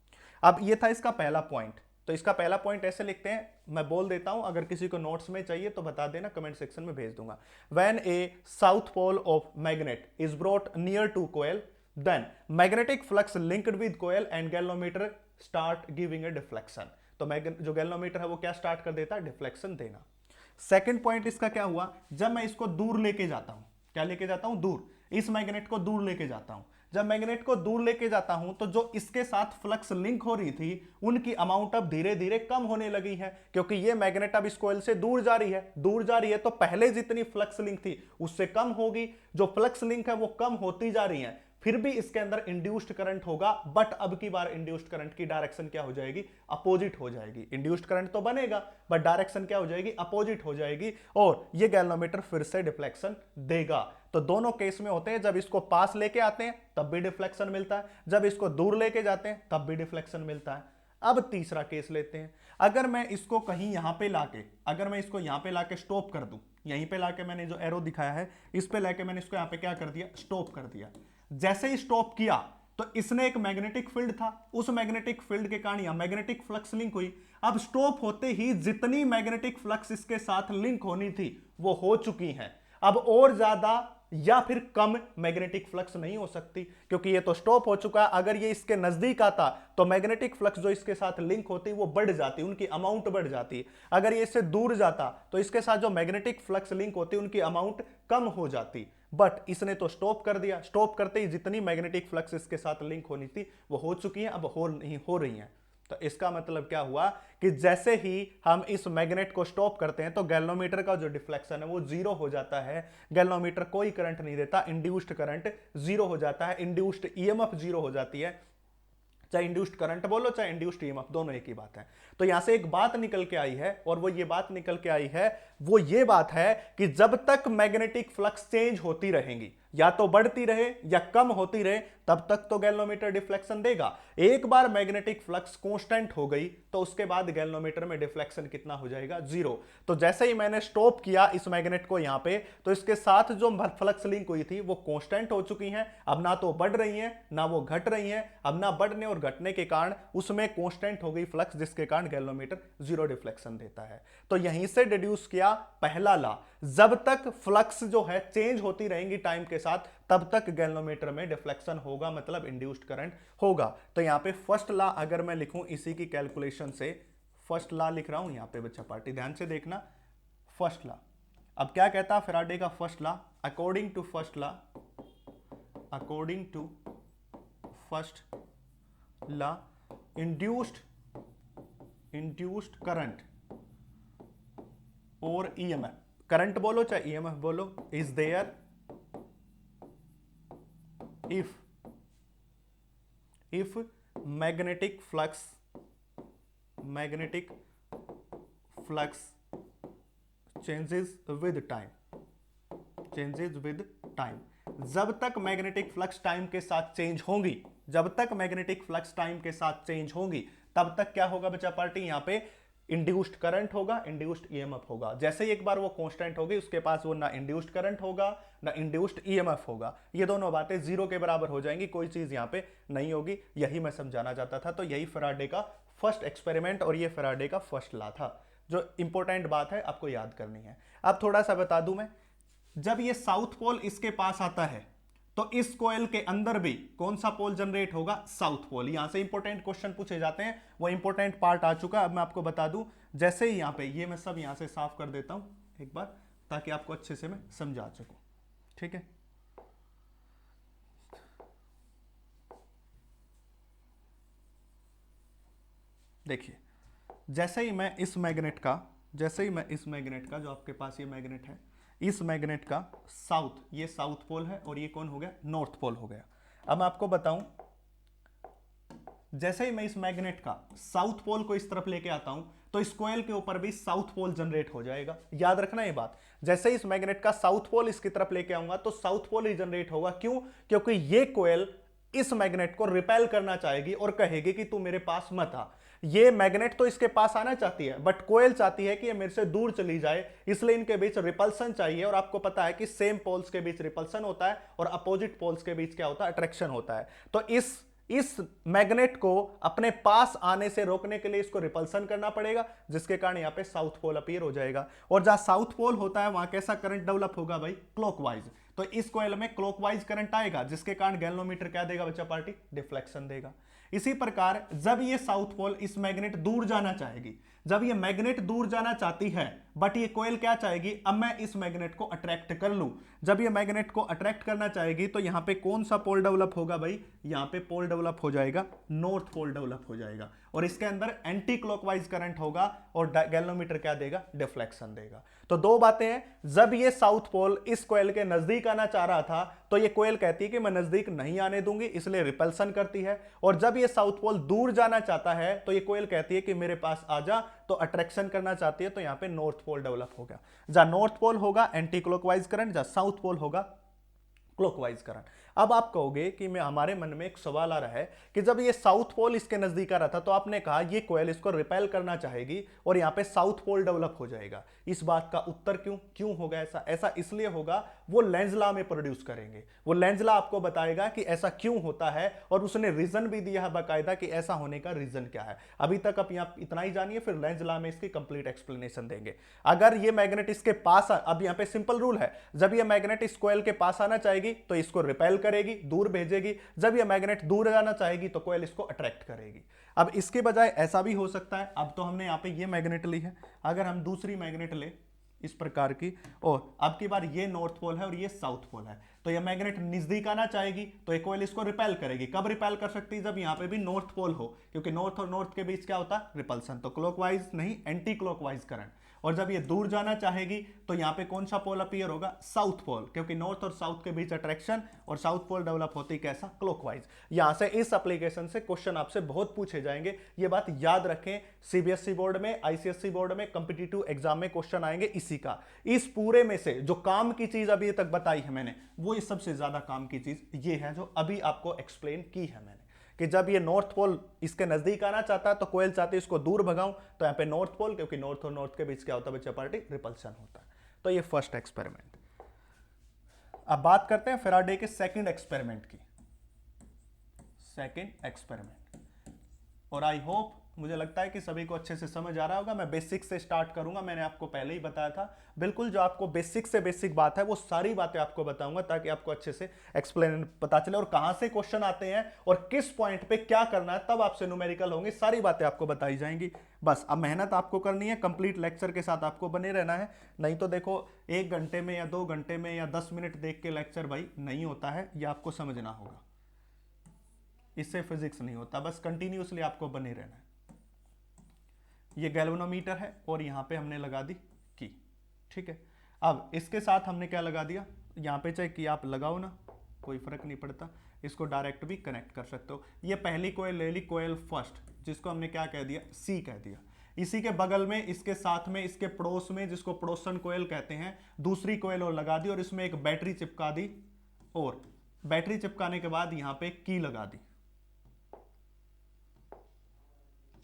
अब ये था इसका पहला पॉइंट। तो इसका पहला पॉइंट ऐसे लिखते हैं, मैं बोल देता हूं, अगर किसी को नोट्स में चाहिए तो बता देना, कमेंट सेक्शन में भेज दूंगा। When a south pole of magnet is brought near to coil then magnetic flux linked with coil and galvanometer start giving a deflection. तो जो गैल्वेनोमीटर है वो क्या स्टार्ट कर देता है, डिफ्लेक्शन देना। सेकेंड पॉइंट इसका क्या हुआ, जब मैं इसको दूर लेके जाता हूं, क्या लेके जाता हूं, दूर, इस मैग्नेट को दूर लेके जाता हूं। जब मैग्नेट को दूर लेके जाता हूं तो जो इसके साथ फ्लक्स लिंक हो रही थी उनकी अमाउंट अब धीरे धीरे कम होने लगी है, क्योंकि ये मैग्नेट अब इस कोयल से दूर जा रही है, दूर जा रही है तो पहले जितनी फ्लक्स लिंक थी उससे कम होगी। जो फ्लक्स लिंक है वो कम होती जा रही है, फिर भी इसके अंदर इंड्यूस्ड करंट होगा, बट अब की बार इंड्यूस्ड करंट की डायरेक्शन क्या हो जाएगी, अपोजिट हो जाएगी। इंड्यूस्ड करंट तो बनेगा बट डायरेक्शन क्या हो जाएगी, अपोजिट हो जाएगी, और ये गैल्वेनोमीटर फिर से डिफ्लेक्शन देगा। तो दोनों केस में होते हैं, जब इसको पास लेके आते हैं तब भी डिफ्लेक्शन मिलता है, जब इसको दूर लेके जाते हैं तब भी डिफ्लेक्शन मिलता है। अब तीसरा केस लेते हैं, अगर मैं इसको कहीं यहां पे लाके, अगर मैं इसको यहां पे लाके स्टॉप कर दूं, यहीं पे लाके मैंने जो एरो दिखाया है इस पे लाके मैंने इसको यहां पे क्या कर दिया, स्टॉप कर दिया। जैसे ही स्टॉप किया तो इसने एक मैग्नेटिक फील्ड था, उस मैग्नेटिक फील्ड के कारण यहां मैग्नेटिक फ्लक्स लिंक हुई। अब स्टॉप होते ही जितनी मैग्नेटिक फ्लक्स इसके साथ लिंक होनी थी वो हो चुकी है, अब और ज्यादा या फिर कम मैग्नेटिक फ्लक्स नहीं हो सकती, क्योंकि ये तो स्टॉप हो चुका है। अगर ये इसके नजदीक आता तो मैग्नेटिक फ्लक्स जो इसके साथ लिंक होती वो बढ़ जाती, उनकी अमाउंट बढ़ जाती। अगर ये इससे दूर जाता तो इसके साथ जो मैग्नेटिक फ्लक्स लिंक होती उनकी अमाउंट कम हो जाती। बट इसने तो स्टॉप कर दिया, स्टॉप करते ही जितनी मैग्नेटिक फ्लक्स इसके साथ लिंक होनी थी वो हो चुकी है, अब हो रही है। तो इसका मतलब क्या हुआ कि जैसे ही हम इस मैग्नेट को स्टॉप करते हैं तो गैल्वेनोमीटर का जो डिफ्लेक्शन है वो जीरो हो जाता है। गैल्वेनोमीटर कोई करंट नहीं देता, इंड्यूस्ड करंट जीरो हो जाता है, इंड्यूस्ड ईएमएफ जीरो हो जाती है। चाहे इंड्यूस्ड करंट बोलो चाहे इंड्यूस्ड ईएमएफ, दोनों एक ही बात है। तो यहां से एक बात निकल के आई है, और वो ये बात निकल के आई है, वो ये बात है कि जब तक मैग्नेटिक फ्लक्स चेंज होती रहेंगी, या तो बढ़ती रहे या कम होती रहे, तब तक तो गैल्वेनोमीटर डिफ्लेक्शन देगा। एक बार मैग्नेटिक फ्लक्स कांस्टेंट हो गई तो उसके बाद गैल्वेनोमीटर में डिफ्लेक्शन कितना हो जाएगा, जीरो। तो जैसे ही मैंने स्टॉप किया इस मैग्नेट को यहां पे, तो इसके साथ जो फ्लक्स लिंक हुई थी वो कांस्टेंट हो चुकी हैं, अब ना तो बढ़ रही हैं ना वो घट रही हैं। अब ना बढ़ने और घटने के कारण उसमें कांस्टेंट हो गई फ्लक्स, जिसके कारण गैल्वेनोमीटर जीरो डिफ्लेक्शन देता है। तो यहीं से डिड्यूस किया पहला लॉ, जब तक फ्लक्स जो है चेंज होती रहेंगी टाइम के साथ तब तक गैल्वेनोमीटर में डिफ्लेक्शन होगा, मतलब इंड्यूस्ड करंट होगा। तो यहां पे फर्स्ट लॉ अगर मैं लिखूं इसी की कैलकुलेशन से, फर्स्ट लॉ लिख रहा हूं यहां पे बच्चा पार्टी ध्यान से देखना, फर्स्ट लॉ। अब क्या कहता है फैराडे का first law, according to first law, according to first law induced current और ईएमएफ, करंट बोलो चाहे ईएमएफ बोलो, is there if magnetic flux changes with time, जब तक मैग्नेटिक फ्लक्स टाइम के साथ चेंज होंगी, तब तक क्या होगा बच्चा पार्टी, यहां पे इंड्यूस्ड करंट होगा, इंड्यूस्ड ईएमएफ होगा। जैसे ही एक बार वो कांस्टेंट होगी, उसके पास वो ना इंड्यूस्ड करंट होगा ना इंड्यूस्ड ईएमएफ होगा, ये दोनों बातें जीरो के बराबर हो जाएंगी, कोई चीज यहां पे नहीं होगी। यही मैं समझाना चाहता था। तो यही फैराडे का फर्स्ट एक्सपेरिमेंट और ये फैराडे का फर्स्ट लॉ था। जो इंपॉर्टेंट बात है आपको याद करनी है। अब थोड़ा सा बता दूं मैं, जब ये साउथ पोल इसके पास आता है तो इस कॉइल के अंदर भी कौन सा पोल जनरेट होगा, साउथ पोल। यहां से इंपॉर्टेंट क्वेश्चन पूछे जाते हैं, वो इंपॉर्टेंट पार्ट आ चुका। अब मैं आपको बता दूं, जैसे ही यहां पे ये मैं सब यहां से साफ कर देता हूं एक बार, ताकि आपको अच्छे से मैं समझा सकूं। ठीक है, देखिए जैसे ही मैं इस मैग्नेट का जो आपके पास ये मैग्नेट है, इस मैग्नेट का साउथ, ये साउथ पोल है और ये कौन हो गया, नॉर्थ पोल हो गया। अब मैं आपको बताऊं, जैसे ही मैं इस मैग्नेट का साउथ पोल को इस तरफ लेके आता हूं तो इस कॉइल के ऊपर भी साउथ पोल जनरेट हो जाएगा। याद रखना ये बात, जैसे ही इस मैग्नेट का साउथ पोल इसकी तरफ लेके आऊंगा तो साउथ पोल ही जनरेट होगा। क्यों? क्योंकि ये कॉइल इस मैग्नेट को रिपेल करना चाहेगी और कहेगी कि तू मेरे पास मत आ। ये मैग्नेट तो इसके पास आना चाहती है, बट कोयल चाहती है कि ये मेरे से दूर चली जाए, इसलिए इनके बीच रिपल्सन चाहिए। और आपको पता है कि सेम पोल्स के बीच रिपल्सन होता है और अपोजिट पोल्स के बीच क्या होता है, अट्रैक्शन होता है। तो इस मैग्नेट को अपने पास आने से रोकने के लिए इसको रिपल्सन करना पड़ेगा, जिसके कारण यहां पे साउथ पोल अपीयर हो जाएगा। और जहां साउथ पोल होता है वहां कैसा करंट डेवलप होगा भाई, क्लॉकवाइज। तो इस कॉइल में क्लॉकवाइज करंट आएगा, जिसके कारण गैल्वेनोमीटर क्या देगा बच्चा पार्टी, डिफ्लेक्शन देगा। इसी प्रकार जब ये साउथ पोल इस मैग्नेट दूर जाना चाहेगी, जब ये मैग्नेट दूर जाना चाहती है, बट ये कॉइल क्या चाहेगी, अब मैं इस मैग्नेट को अट्रैक्ट कर लूं। जब ये मैग्नेट को अट्रैक्ट करना चाहेगी तो यहां पे कौन सा पोल डेवलप होगा भाई, यहां पे पोल डेवलप हो जाएगा, नॉर्थ पोल डेवलप हो जाएगा। और इसके अंदर एंटी क्लॉकवाइज करंट होगा और गैल्वेनोमीटर क्या देगा, डिफ्लेक्शन देगा। तो दो बातें हैं, जब ये साउथ पोल इस कॉइल के नजदीक आना चाह रहा था तो ये कॉइल कहती है कि मैं नजदीक नहीं आने दूंगी, इसलिए रिपल्सन करती है। और जब ये साउथ पोल दूर जाना चाहता है तो ये कॉइल कहती है कि मेरे पास आ जा, तो अट्रैक्शन करना चाहती है। तो यहां पे नॉर्थ पोल डेवलप हो गया। जहां नॉर्थ पोल होगा एंटी क्लॉकवाइज करंट, जहां साउथ पोल होगा क्लॉकवाइज करंट। अब आप कहोगे कि हमारे मन में एक सवाल आ रहा है कि जब ये साउथ पोल इसके नजदीक आ रहा था तो आपने कहा ये कॉइल इसको रिपेल करना चाहेगी और यहां पे साउथ पोल डेवलप हो जाएगा। इस बात का उत्तर क्यों होगा ऐसा इसलिए होगा, वो लेंज लॉ में प्रोड्यूस करेंगे। वो लेंज लॉ आपको बताएगा कि ऐसा क्यों होता है, और उसने रीजन भी दिया है बाकायदा कि ऐसा होने का रीजन क्या है। अभी तक आप यहां इतना ही जानिए, फिर लेंज लॉ में इसकी कंप्लीट एक्सप्लेनेशन देंगे। अगर ये मैग्नेट इसके पास अब यहां पे सिंपल रूल है, जब ये मैग्नेट इस कॉइल के पास आना चाहेगी तो इसको रिपेल करेगी, दूर भेजेगी। जब ये मैग्नेट दूर जाना चाहेगी तो कॉइल इसको अट्रैक्ट करेगी। अब इसके बजाय ऐसा भी हो सकता है, अब तो हमने यहां पे ये मैग्नेट ली है, अगर हम दूसरी मैग्नेट ले इस प्रकार की, और अब की बार ये नॉर्थ पोल है और ये साउथ पोल है, तो ये मैग्नेट नजदीक आना चाहेगी तो ये कॉइल इसको रिपेल करेगी। कब रिपेल कर सकती है, जब यहां पे भी नॉर्थ पोल हो, क्योंकि नॉर्थ और नॉर्थ के बीच क्या होता है, रिपल्सन। तो क्लॉकवाइज नहीं, एंटी क्लॉकवाइज करंट। और जब ये दूर जाना चाहेगी तो यहां पे कौन सा पोल अपीयर होगा, साउथ पोल, क्योंकि नॉर्थ और साउथ के बीच अट्रैक्शन, और साउथ पोल डेवलप होती कैसा, क्लॉकवाइज। यहां से इस एप्लीकेशन से क्वेश्चन आपसे बहुत पूछे जाएंगे, ये बात याद रखें। सीबीएसई बोर्ड में, आईसीएसई बोर्ड में, कॉम्पिटिटिव एग्जाम में क्वेश्चन आएंगे इसी का। इस पूरे में से जो काम की चीज अभी तक बताई है मैंने, वो इस सबसे ज्यादा काम की चीज ये है जो अभी आपको एक्सप्लेन की है मैंने, कि जब ये नॉर्थ पोल इसके नजदीक आना चाहता है तो कोयल चाहती है इसको दूर भगाऊं, तो यहां पे नॉर्थ पोल, क्योंकि नॉर्थ और नॉर्थ के बीच क्या होता है बच्चा पार्टी, रिपल्सन होता है। तो ये फर्स्ट एक्सपेरिमेंट। अब बात करते हैं फैराडे के सेकंड एक्सपेरिमेंट की। सेकंड एक्सपेरिमेंट, और आई होप, मुझे लगता है कि सभी को अच्छे से समझ आ रहा होगा। मैं बेसिक से स्टार्ट करूंगा, मैंने आपको पहले ही बताया था। बिल्कुल जो आपको बेसिक से बेसिक बात है वो सारी बातें आपको बताऊंगा, ताकि आपको अच्छे से एक्सप्लेन पता चले, और कहां से क्वेश्चन आते हैं और किस पॉइंट पे क्या करना है, तब आपसे न्यूमेरिकल होंगे, सारी बातें आपको बताई जाएंगी। बस अब मेहनत आपको करनी है, कंप्लीट लेक्चर के साथ आपको बने रहना है। नहीं तो देखो 1 घंटे में या 2 घंटे में या 10 मिनट देख के लेक्चर भाई नहीं होता है, ये आपको समझना होगा। इससे फिजिक्स नहीं होता, बस कंटिन्यूसली आपको बने रहना है। ये गैल्वेनोमीटर है और यहां पे हमने लगा दी की, ठीक है। अब इसके साथ हमने क्या लगा दिया, यहां पे चाहे की आप लगाओ ना, कोई फर्क नहीं पड़ता। इसको डायरेक्ट भी कनेक्ट कर सकते हो। ये पहली कोयल ले ली, कोयल फर्स्ट, जिसको हमने क्या कह दिया, सी कह दिया। इसी के बगल में, इसके साथ में, इसके पड़ोस में, जिसको पड़ोसन कोयल कहते हैं, दूसरी कोयल और लगा दी और इसमें एक बैटरी चिपका दी, और बैटरी चिपकाने के बाद यहां पे की लगा दी,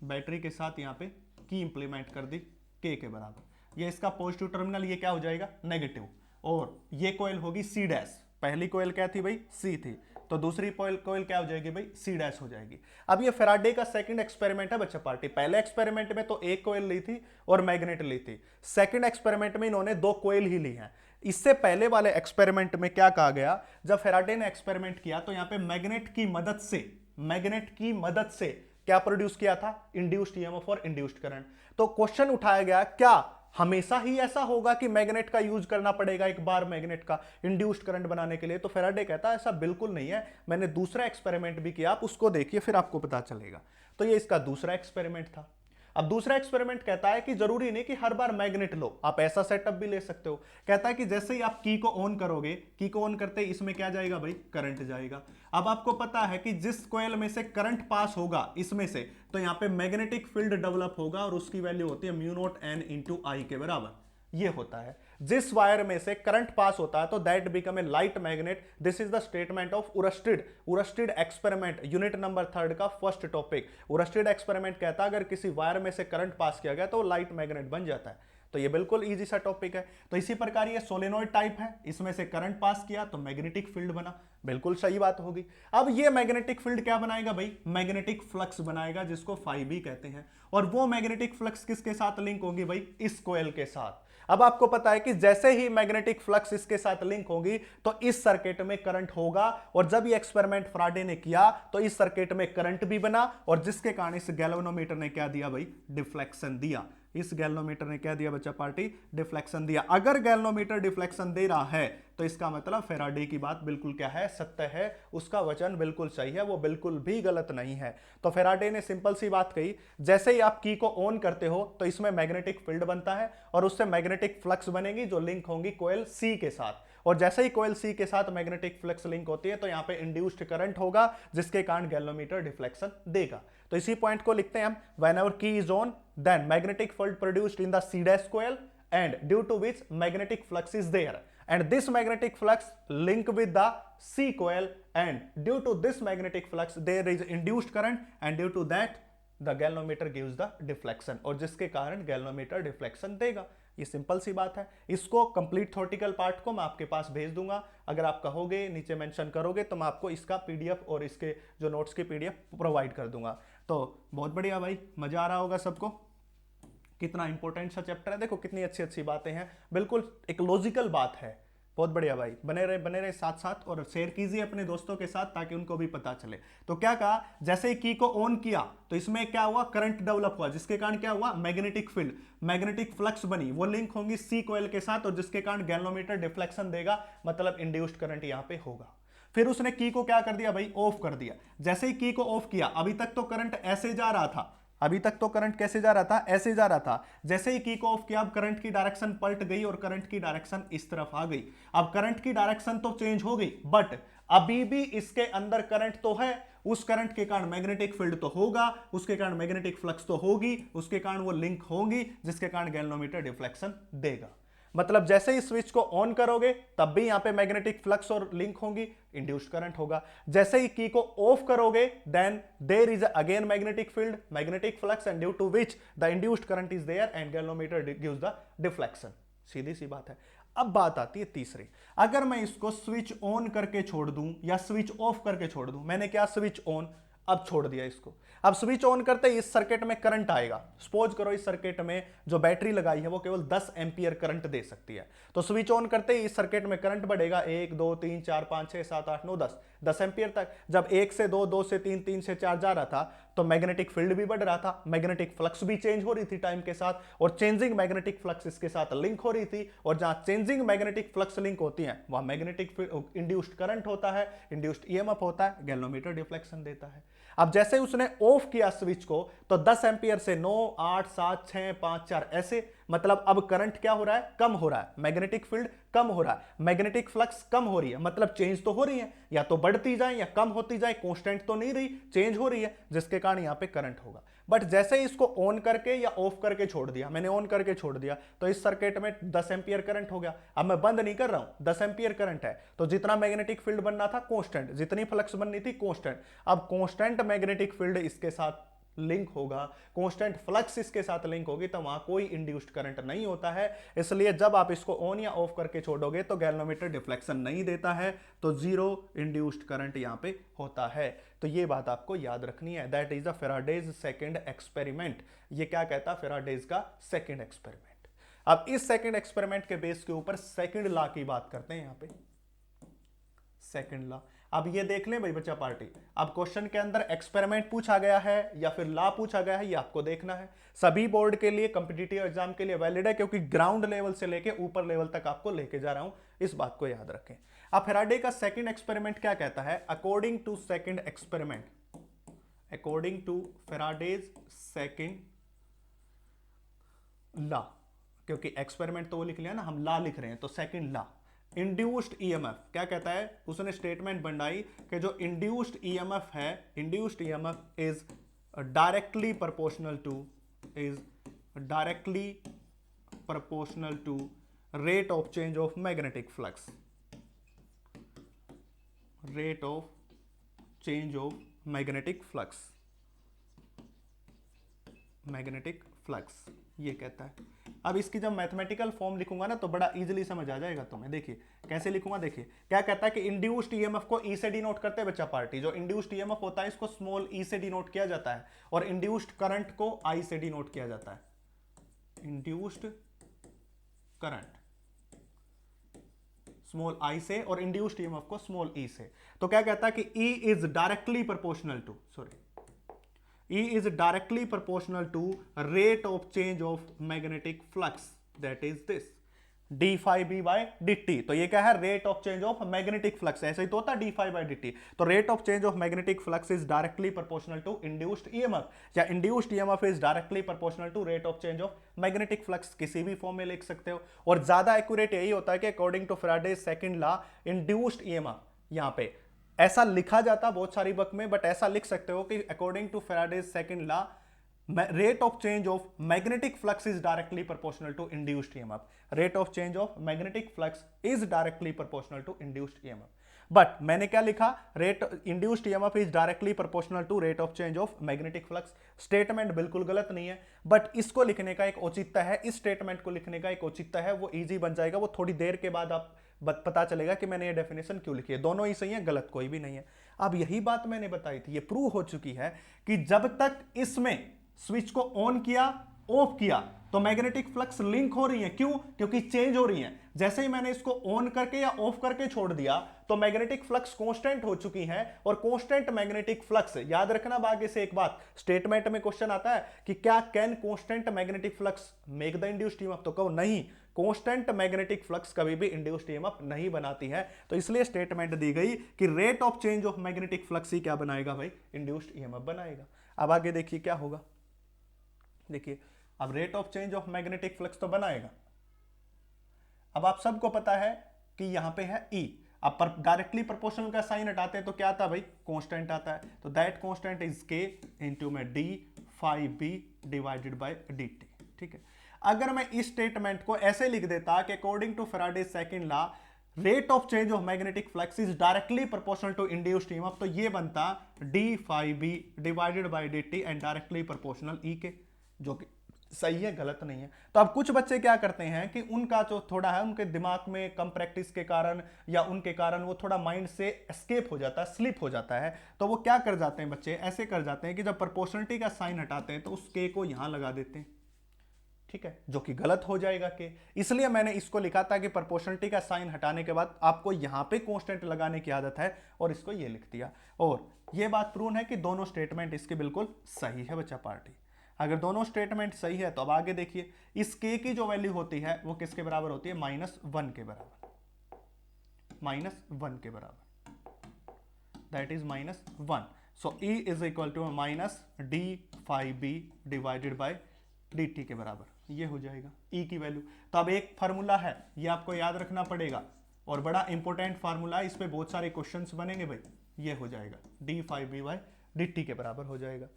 बैटरी के साथ यहां पे की इंप्लीमेंट कर दी के बराबर। ये इसका पॉजिटिव टर्मिनल, ये क्या हो जाएगा, नेगेटिव। और ये कोयल होगी सी डैश, पहली कोयल क्या थी भाई, सी थी, तो दूसरी कोयल क्या हो जाएगी भाई, सी डैश हो जाएगी। अब ये फैराडे का सेकंड एक्सपेरिमेंट है बच्चा पार्टी। पहले एक्सपेरिमेंट में तो एक कोयल ली थी और मैग्नेट ली थी, सेकंड एक्सपेरिमेंट में इन्होंने दो कोयल ही ली हैं। इससे पहले वाले एक्सपेरिमेंट में क्या कहा गया, जब फैराडे ने एक्सपेरिमेंट किया तो यहां पे मैग्नेट की मदद से क्या प्रोड्यूस किया था, इंड्यूस्ड ईएमएफ और इंड्यूस्ड करंट। तो क्वेश्चन उठाया गया, क्या हमेशा ही ऐसा होगा कि मैग्नेट का यूज करना पड़ेगा एक बार मैग्नेट का इंड्यूस्ड करंट बनाने के लिए? तो फैराडे कहता है ऐसा बिल्कुल नहीं है, मैंने दूसरा एक्सपेरिमेंट भी किया, आप उसको देखिए फिर आपको पता चलेगा। तो ये इसका दूसरा एक्सपेरिमेंट था। अब दूसरा एक्सपेरिमेंट कहता है कि जरूरी नहीं कि हर बार मैग्नेट लो, आप ऐसा सेटअप भी ले सकते हो। कहता है कि जैसे ही आप की को ऑन करोगे, की को ऑन करते ही इसमें क्या जाएगा भाई, करंट जाएगा। अब आपको पता है कि जिस कॉइल में से करंट पास होगा इसमें से, तो यहां पे मैग्नेटिक फील्ड डेवलप होगा और उसकी वैल्यू होती है म्यू नॉट एन इंटू आई के बराबर। ये होता है, जिस वायर में से करंट पास होता है तो that become a light magnet. This is the statement of Oersted experiment, unit number 3 का फर्स्ट टॉपिक। उरस्टिड एक्सपेरिमेंट कहता है अगर किसी वायर में से करंट पास किया गया तो लाइट मैग्नेट बन जाता है। तो ये बिल्कुल इजी सा टॉपिक है। तो इसी प्रकार ये सोलेनोइड टाइप है, इसमें से करंट पास किया तो मैग्नेटिक फील्ड बना, बिल्कुल सही बात होगी। अब ये मैग्नेटिक फील्ड क्या बनाएगा भाई, मैग्नेटिक फ्लक्स बनाएगा, जिसको फाई भी कहते हैं। और वो मैग्नेटिक फ्लक्स किसके साथ लिंक होगी भाई, इस कोयल के साथ। अब आपको पता है कि जैसे ही मैग्नेटिक फ्लक्स इसके साथ लिंक होगी तो इस सर्किट में करंट होगा, और जब ये एक्सपेरिमेंट फैराडे ने किया तो इस सर्किट में करंट भी बना, और जिसके कारण इस गैल्वेनोमीटर ने क्या दिया भाई, डिफ्लेक्शन दिया। इस गैल्वेनोमीटर ने क्या दिया बच्चा पार्टी, डिफ्लेक्शन दिया। अगर गैल्वेनोमीटर डिफ्लेक्शन दे रहा है तो इसका मतलब फैराडे की बात बिल्कुल क्या है, सत्य है, उसका वचन बिल्कुल सही है, वो बिल्कुल भी गलत नहीं है। तो फैराडे ने सिंपल सी बात कही, जैसे ही आप की को ऑन करते हो तो इसमें मैग्नेटिक फील्ड बनता है और उससे मैग्नेटिक फ्लक्स बनेगी जो लिंक होंगी कोयल सी के साथ। और जैसे ही कोयल सी के साथ मैग्नेटिक फ्लक्स लिंक होती है तो यहां पे इंड्यूस्ड करंट होगा, जिसके कारण गैल्वेनोमीटर डिफ्लेक्शन देगा। तो इसी पॉइंट को लिखते हैं हम, whenever key is on then magnetic field produced in the C dash coil and due to which magnetic flux is there, and this magnetic flux link with the C coil, and due to this magnetic flux there is induced current, and due to that the galvanometer gives the deflection, और जिसके कारण galvanometer deflection देगा। ये simple सी बात है। इसको complete theoretical part को मैं आपके पास भेज दूंगा, अगर आप कहोगे नीचे मेंशन करोगे तो मैं आपको इसका पीडीएफ और इसके जो नोट्स की पीडीएफ प्रोवाइड कर दूंगा। तो बहुत बढ़िया भाई, मजा आ रहा होगा सबको। कितना इंपॉर्टेंट सा चैप्टर है, देखो कितनी अच्छी अच्छी बातें हैं, बिल्कुल एक लॉजिकल बात है। बहुत बढ़िया भाई, बने रहे साथ साथ, और शेयर कीजिए अपने दोस्तों के साथ ताकि उनको भी पता चले। तो क्या कहा, जैसे ही की को ऑन किया तो इसमें क्या हुआ, करंट डेवलप हुआ, जिसके कारण क्या हुआ, मैग्नेटिक फील्ड, मैग्नेटिक फ्लक्स बनी, वो लिंक होंगी सी कोयल के साथ, और जिसके कारण गैल्वेनोमीटर डिफ्लेक्शन देगा, मतलब इंड्यूस्ड करंट यहां पे होगा। फिर उसने की को क्या कर दिया भाई, ऑफ कर दिया। जैसे ही की को ऑफ किया, अभी तक तो करंट ऐसे जा रहा था, अभी तक तो करंट कैसे जा रहा था, ऐसे जा रहा था। जैसे ही की को ऑफ किया, अब करंट की डायरेक्शन पलट गई और करंट की डायरेक्शन इस तरफ आ गई। अब करंट की डायरेक्शन तो चेंज हो गई, बट अभी भी इसके अंदर करंट तो है, उस करंट के कारण मैग्नेटिक फील्ड तो होगा, उसके कारण मैग्नेटिक फ्लक्स तो होगी, उसके कारण वो लिंक होंगी, जिसके कारण गैल्वेनोमीटर डिफ्लेक्शन देगा। मतलब जैसे ही स्विच को ऑन करोगे तब भी यहां पे मैग्नेटिक फ्लक्स और लिंक होंगी, इंड्यूस्ड करंट होगा। जैसे ही की को ऑफ करोगे then there is again magnetic field, magnetic flux, and due to which the induced current is there and galvanometer gives the deflection. सीधी सी बात है। अब बात आती है तीसरी, अगर मैं इसको स्विच ऑन करके छोड़ दूं या स्विच ऑफ करके छोड़ दूं, मैंने क्या स्विच ऑन, अब छोड़ दिया इसको, अब स्विच ऑन करते ही इस सर्किट में करंट आएगा। सपोज करो इस सर्किट में जो बैटरी लगाई है वो केवल 10 एम्पियर करंट दे सकती है, तो स्विच ऑन करते ही इस सर्किट में करंट बढ़ेगा 1 2 3 4 5 6 7 8 9 10 एम्पियर तक। जब 1 से 2 2 से 3 3 से 4 जा रहा था तो मैग्नेटिक फील्ड भी बढ़ रहा था, मैग्नेटिक फ्लक्स भी चेंज हो रही थी टाइम के साथ, और चेंजिंग मैग्नेटिक फ्लक्स इसके साथ लिंक हो रही थी, और जहां चेंजिंग मैग्नेटिक फ्लक्स लिंक होती है वहां मैग्नेटिक इंड्यूस्ड करंट होता है, इंड्यूस्ड ईएमएफ होता है, गैल्वेनोमीटर डिफ्लेक्शन देता है। अब जैसे उसने ऑफ किया स्विच को तो 10 एम्पियर से 9 8 7 6 5 4 ऐसे मतलब अब करंट क्या हो रहा है, कम हो रहा है, मैग्नेटिक फील्ड कम हो रहा है, मैग्नेटिक फ्लक्स कम हो रही है, मतलब चेंज तो हो रही है, या तो बढ़ती जाए या कम होती जाए, कांस्टेंट तो नहीं रही, चेंज हो रही है, जिसके कारण यहां पे करंट होगा। बट जैसे ही इसको ऑन करके या ऑफ करके छोड़ दिया, मैंने ऑन करके छोड़ दिया तो इस सर्किट में 10 एम्पियर करंट हो गया। अब मैं बंद नहीं कर रहा हूं, 10 एम्पियर करंट है, तो जितना मैग्नेटिक फील्ड बनना था कांस्टेंट, जितनी फ्लक्स बननी थी कांस्टेंट, अब कांस्टेंट मैग्नेटिक फील्ड इसके साथ लिंक होगा, कांस्टेंट फ्लक्स इसके साथ लिंक होगी, तो वहां कोई इंड्यूस्ड करंट नहीं होता है। इसलिए जब आप इसको ऑन या ऑफ करके छोड़ोगे तो गैल्वेनोमीटर डिफ्लेक्शन नहीं देता है, तो जीरो इंड्यूस्ड करंट यहां पे होता है। तो ये बात आपको याद रखनी है। That is the Faraday's second experiment. ये क्या कहता है, फैराडेज का सेकंड एक्सपेरिमेंट। अब इस सेकंड एक्सपेरिमेंट के बेस के ऊपर सेकंड लॉ की बात करते हैं। यहां पे सेकंड लॉ, अब ये देख लें भाई बच्चा पार्टी, अब क्वेश्चन के अंदर एक्सपेरिमेंट पूछा गया है या फिर लॉ पूछा गया है, ये आपको देखना है। सभी बोर्ड के लिए, कंपिटिटिव एग्जाम के लिए वैलिड है, क्योंकि ग्राउंड लेवल से लेके ऊपर लेवल तक आपको लेके जा रहा हूं, इस बात को याद रखें। अब फैराडे का सेकंड एक्सपेरिमेंट क्या कहता है, according to second experiment, according to Faraday's second law, क्योंकि एक्सपेरिमेंट तो वो लिख लिया ना, हम लॉ लिख रहे हैं, तो सेकंड लॉ, इंड्यूस्ड ईएमएफ क्या कहता है, उसने स्टेटमेंट बनाई कि जो इंड्यूस्ड ईएमएफ है, induced EMF is directly proportional to rate of change of magnetic flux, rate of change of magnetic flux, magnetic flux ये कहता है। अब इसकी जब मैथमेटिकल फॉर्म लिखूंगा ना तो बड़ा इजीली समझ आ जाएगा तुम्हें। देखिए कैसे लिखूंगा, देखिए क्या कहता है कि इंड्यूस्ड ईएमएफ को ई से डिनोट करते हैं बच्चा पार्टी, जो इंड्यूस्ड ईएमएफ होता है इसको स्मॉल ई से डिनोट किया जाता है, और इंड्यूस्ड करंट को आई से डिनोट किया जाता है, इंड्यूस्ड करंट स्मॉल आई से और इंड्यूस्ड ईएमएफ को स्मॉल ई से। तो क्या कहता है कि E is directly proportional to, sorry, E is directly proportional to rate of change of magnetic flux, that is this d phi b by dt। तो ये क्या है, rate of change of magnetic flux, ऐसे ही तो होता है d phi by dt। तो rate of change of magnetic flux is directly proportional to induced EMF, या induced EMF is directly proportional to rate of change of magnetic flux, किसी भी form में लिख सकते हो। और ज्यादा एक्यूरेट यही होता है कि according to Faraday's second law induced EMF, यहां पे ऐसा लिखा जाता बहुत सारी बुक में, बट ऐसा लिख सकते हो कि according to Faraday's second law rate of change of magnetic flux is directly proportional to induced EMF, rate of change of magnetic flux is directly proportional to induced EMF. But मैंने क्या लिखा, rate induced EMF is directly proportional to rate of change of magnetic flux. Statement बिल्कुल गलत नहीं है, but इसको लिखने का एक औचित्य है, इस स्टेटमेंट को लिखने का एक औचित्य है, वो इजी बन जाएगा, वो थोड़ी देर के बाद आप पता चलेगा कि मैंने ये डेफिनेशन क्यों लिखी है। दोनों ही सही है, गलत कोई भी नहीं है। अब यही बात मैंने बताई थी, ये प्रूव हो चुकी है कि जब तक इसमें स्विच को ऑन किया ऑफ किया तो मैग्नेटिक फ्लक्स लिंक हो रही है। क्यों? क्योंकि चेंज हो रही है। जैसे ही मैंने इसको ऑन करके या ऑफ करके छोड़ दिया तो मैग्नेटिक फ्लक्स कांस्टेंट हो चुकी है, और कांस्टेंट मैग्नेटिक फ्लक्स, याद रखना आगे से एक बात, स्टेटमेंट में क्वेश्चन आता है कि क्या can constant magnetic flux make the induced EMF, तो कहो नहीं, कांस्टेंट मैग्नेटिक फ्लक्स कभी भी इंड्यूस्ड ईएमएफ नहीं बनाती है। तो इसलिए स्टेटमेंट दी गई कि rate of change of magnetic flux ही क्या बनाएगा भाई, इंड्यूस्ड ईएमएफ बनाएगा। अब आगे देखिए क्या होगा, देखिए अब rate of change of magnetic flux तो बनाएगा। अब आप सबको पता है कि यहां पे है E, अब डायरेक्टली प्रोपोर्शनल का साइन हटाते हैं तो क्या आता है भाई, कांस्टेंट आता है। तो that constant is K into में D phi B divided by dt। ठीक है, अगर मैं इस स्टेटमेंट को ऐसे लिख देता कि according to Faraday's second law rate of change of magnetic flux is directly proportional to induced EMF, तो ये बनता D phi B divided by dt and directly proportional E के, जो कि सही है, गलत नहीं है। तो अब कुछ बच्चे क्या करते हैं कि उनका जो थोड़ा है, उनके दिमाग में कम प्रैक्टिस के कारण या उनके कारण वो थोड़ा माइंड से एस्केप हो जाता है, स्लिप हो जाता है। तो वो क्या कर जाते हैं बच्चे, ऐसे कर जाते हैं कि जब प्रोपोर्शनलिटी का साइन हटाते हैं तो उस के को यहां लगा देते हैं। ठीक है, जो कि गलत हो जाएगा के, इसलिए मैंने इसको लिखा था कि प्रोपोर्शनलिटी का साइन हटाने के बाद आपको यहां पे कांस्टेंट लगाने की आदत है, और इसको ये लिख दिया। और ये बात प्रूव है कि दोनों स्टेटमेंट इसके बिल्कुल सही है बच्चा पार्टी। अगर दोनों स्टेटमेंट सही है तो अब आगे देखिए, इस के की जो वैल्यू होती है वो किसके बराबर होती है, -1 के बराबर, -1 के बराबर, that is -1। So E is equal to -d phi b divided by dt के बराबर। ये हो जाएगा E की वैल्यू। तो अब एक फार्मूला है, ये आपको याद रखना पड़ेगा और बड़ा इंपॉर्टेंट फार्मूला है, इस पे बहुत सारे क्वेश्चंस बनेंगे भाई। ये हो जाएगा d5b/dt के बराबर हो जाएगा।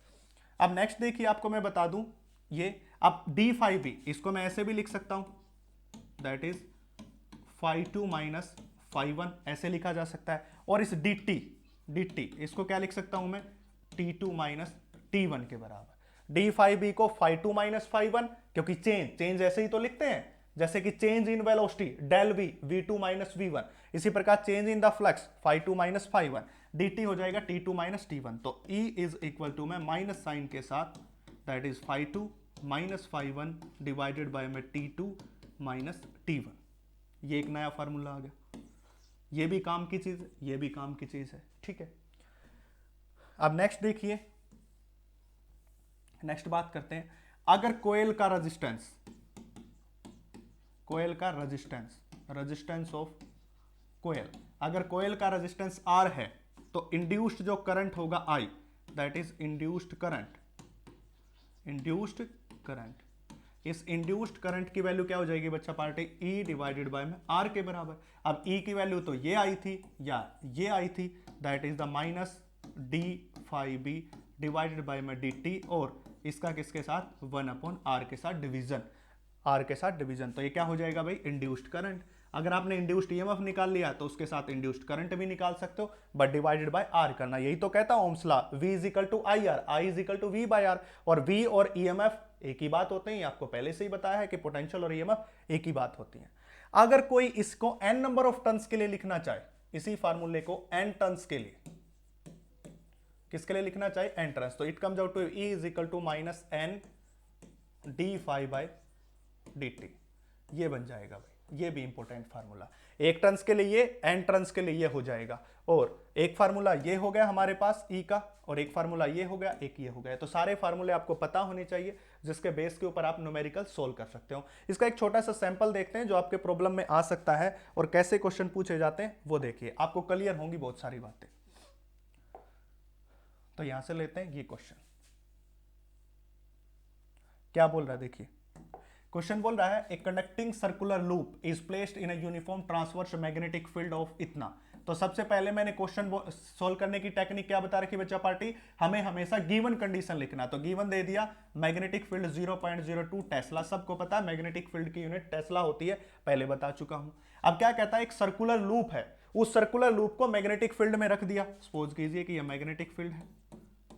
अब नेक्स्ट देखिए, आपको मैं बता दूं, ये अब d5b इसको मैं ऐसे भी लिख सकता हूं, दैट इज φ2 माइनस φ1 ऐसे लिखा जा सकता है। और इस dt इसको क्या लिख सकता हूं मैं, t2 माइनस t1 के बराबर। d5b को φ2 माइनस φ1, क्योंकि चेंज ऐसे ही तो लिखते हैं, जैसे कि change in velocity del v v2 minus v1, इसी प्रकार change in the flux φ2 minus φ1, dt हो जाएगा t2 माइनस t1। तो E इज इक्वल टू मैं माइनस साइन के साथ, that is φ2 minus φ1 divided by में t2 माइनस t1। ये एक नया फार्मूला आ गया, ये भी काम की चीज है, ये भी काम की चीज है, ठीक है। अब नेक्स्ट देखिए, नेक्स्ट बात करते हैं, अगर कोयल का रेजिस्टेंस ऑफ कोयल, अगर कोयल का रेजिस्टेंस R है तो इंड्यूस्ड जो करंट होगा I, that is induced current, इस इंड्यूस्ड करंट की वैल्यू क्या हो जाएगी बच्चा पार्टी, E डिवाइडेड बाय में R के बराबर। अब E की वैल्यू तो ये आई थी या ये आई थी, that is the minus d5b divided by में dt, और इसका किसके साथ, 1/r के साथ डिवीजन, R के साथ डिवीजन। तो ये क्या हो जाएगा भाई, इंड्यूस्ड करंट। अगर आपने इंड्यूस्ड ईएमएफ निकाल लिया तो उसके साथ इंड्यूस्ड करंट भी निकाल सकते हो, बट डिवाइडेड बाय R करना। यही तो कहता है Ohm's law, V is equal to IR, I is equal to V by R। और V और ईएमएफ एक ही बात होते हैं, आपको पहले से ही बताया है कि पोटेंशियल और ईएमएफ एक ही बात होती है। अगर कोई इसको n नंबर ऑफ टर्न्स के लिए लिखना चाहे, इसी फार्मूले को n टर्न्स के लिए, किसके लिए लिखना चाहे, n टर्न्स, तो it comes out to E is equal to minus n d5/dt, ये बन जाएगा भाई। ये भी इंपॉर्टेंट फार्मूला, एक टर्न्स के लिए ये, n टर्न्स के लिए ये हो जाएगा। और एक फार्मूला ये हो गया हमारे पास E का, और एक फार्मूला ये हो गया, एक ये हो गया। तो सारे फार्मूले आपको पता होने चाहिए, जिसके बेस के ऊपर आप न्यूमेरिकल सोल्व कर सकते हो। इसका एक छोटा सा सैंपल देखते हैं जो आपके प्रॉब्लम में आ सकता है, और कैसे क्वेश्चन पूछे जाते हैं वो देखिए, आपको क्लियर होंगी बहुत सारी बातें। तो यहां से लेते हैं ये क्वेश्चन, क्या बोल रहा है देखिए। क्वेश्चन बोल रहा है, a conducting circular loop is placed in a uniform transverse magnetic field of इतना। तो सबसे पहले मैंने क्वेश्चन सोल्व करने की टेक्निक क्या बता रखी बच्चा पार्टी, हमें हमेशा गिवन कंडीशन लिखना। तो गिवन दे दिया मैग्नेटिक फील्ड 0.02 टेस्ला, सबको पता है मैग्नेटिक फील्ड की यूनिट टेस्ला होती है, पहले बता चुका हूं। अब क्या कहता है, एक सर्कुलर लूप है, उस सर्कुलर लूप को मैग्नेटिक फील्ड में रख दिया। सपोज कीजिए कि यह मैग्नेटिक फील्ड है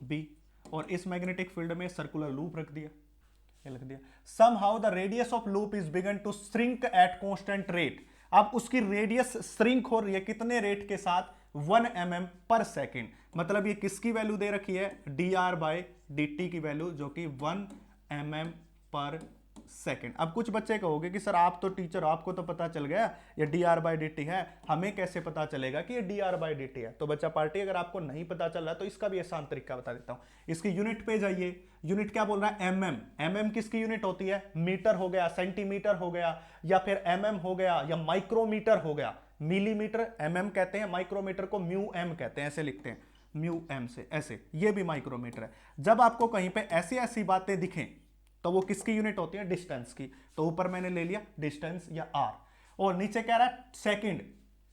B, और इस मैग्नेटिक फील्ड में सर्कुलर लूप रख दिया, ये लिख दिया। somehow the radius of loop is begun to shrink at constant rate। अब उसकी रेडियस श्रिंक हो रही है कितने रेट के साथ, 1 mm पर सेकेंड। मतलब ये किसकी वैल्यू दे रखी है, dr/dt की वैल्यू, जो कि 1 mm पर सेकेंड। अब कुछ बच्चे कहोगे कि सर आप तो टीचर, आपको तो पता चल गया ये dr/dt है, हमें कैसे पता चलेगा कि ये dr/dt है। तो बच्चा पार्टी, अगर आपको नहीं पता चल रहा तो इसका भी आसान तरीका बता देता हूं। इसकी यूनिट पे जाइए, यूनिट क्या बोल रहा है, mm किसकी यूनिट होती है, मीटर हो गया, सेंटीमीटर हो गया, या फिर mm हो गया, या माइक्रोमीटर हो गया। मिलीमीटर mm कहते हैं, माइक्रोमीटर को म्यू m कहते हैं, ऐसे लिखते हैं म्यू m से, ऐसे, ये भी माइक्रोमीटर है। जब आपको कहीं पे ऐसी ऐसी बातें दिखें तो वो किसकी यूनिट होती है, डिस्टेंस की। तो ऊपर मैंने ले लिया डिस्टेंस या r, और नीचे कह रहा है सेकंड,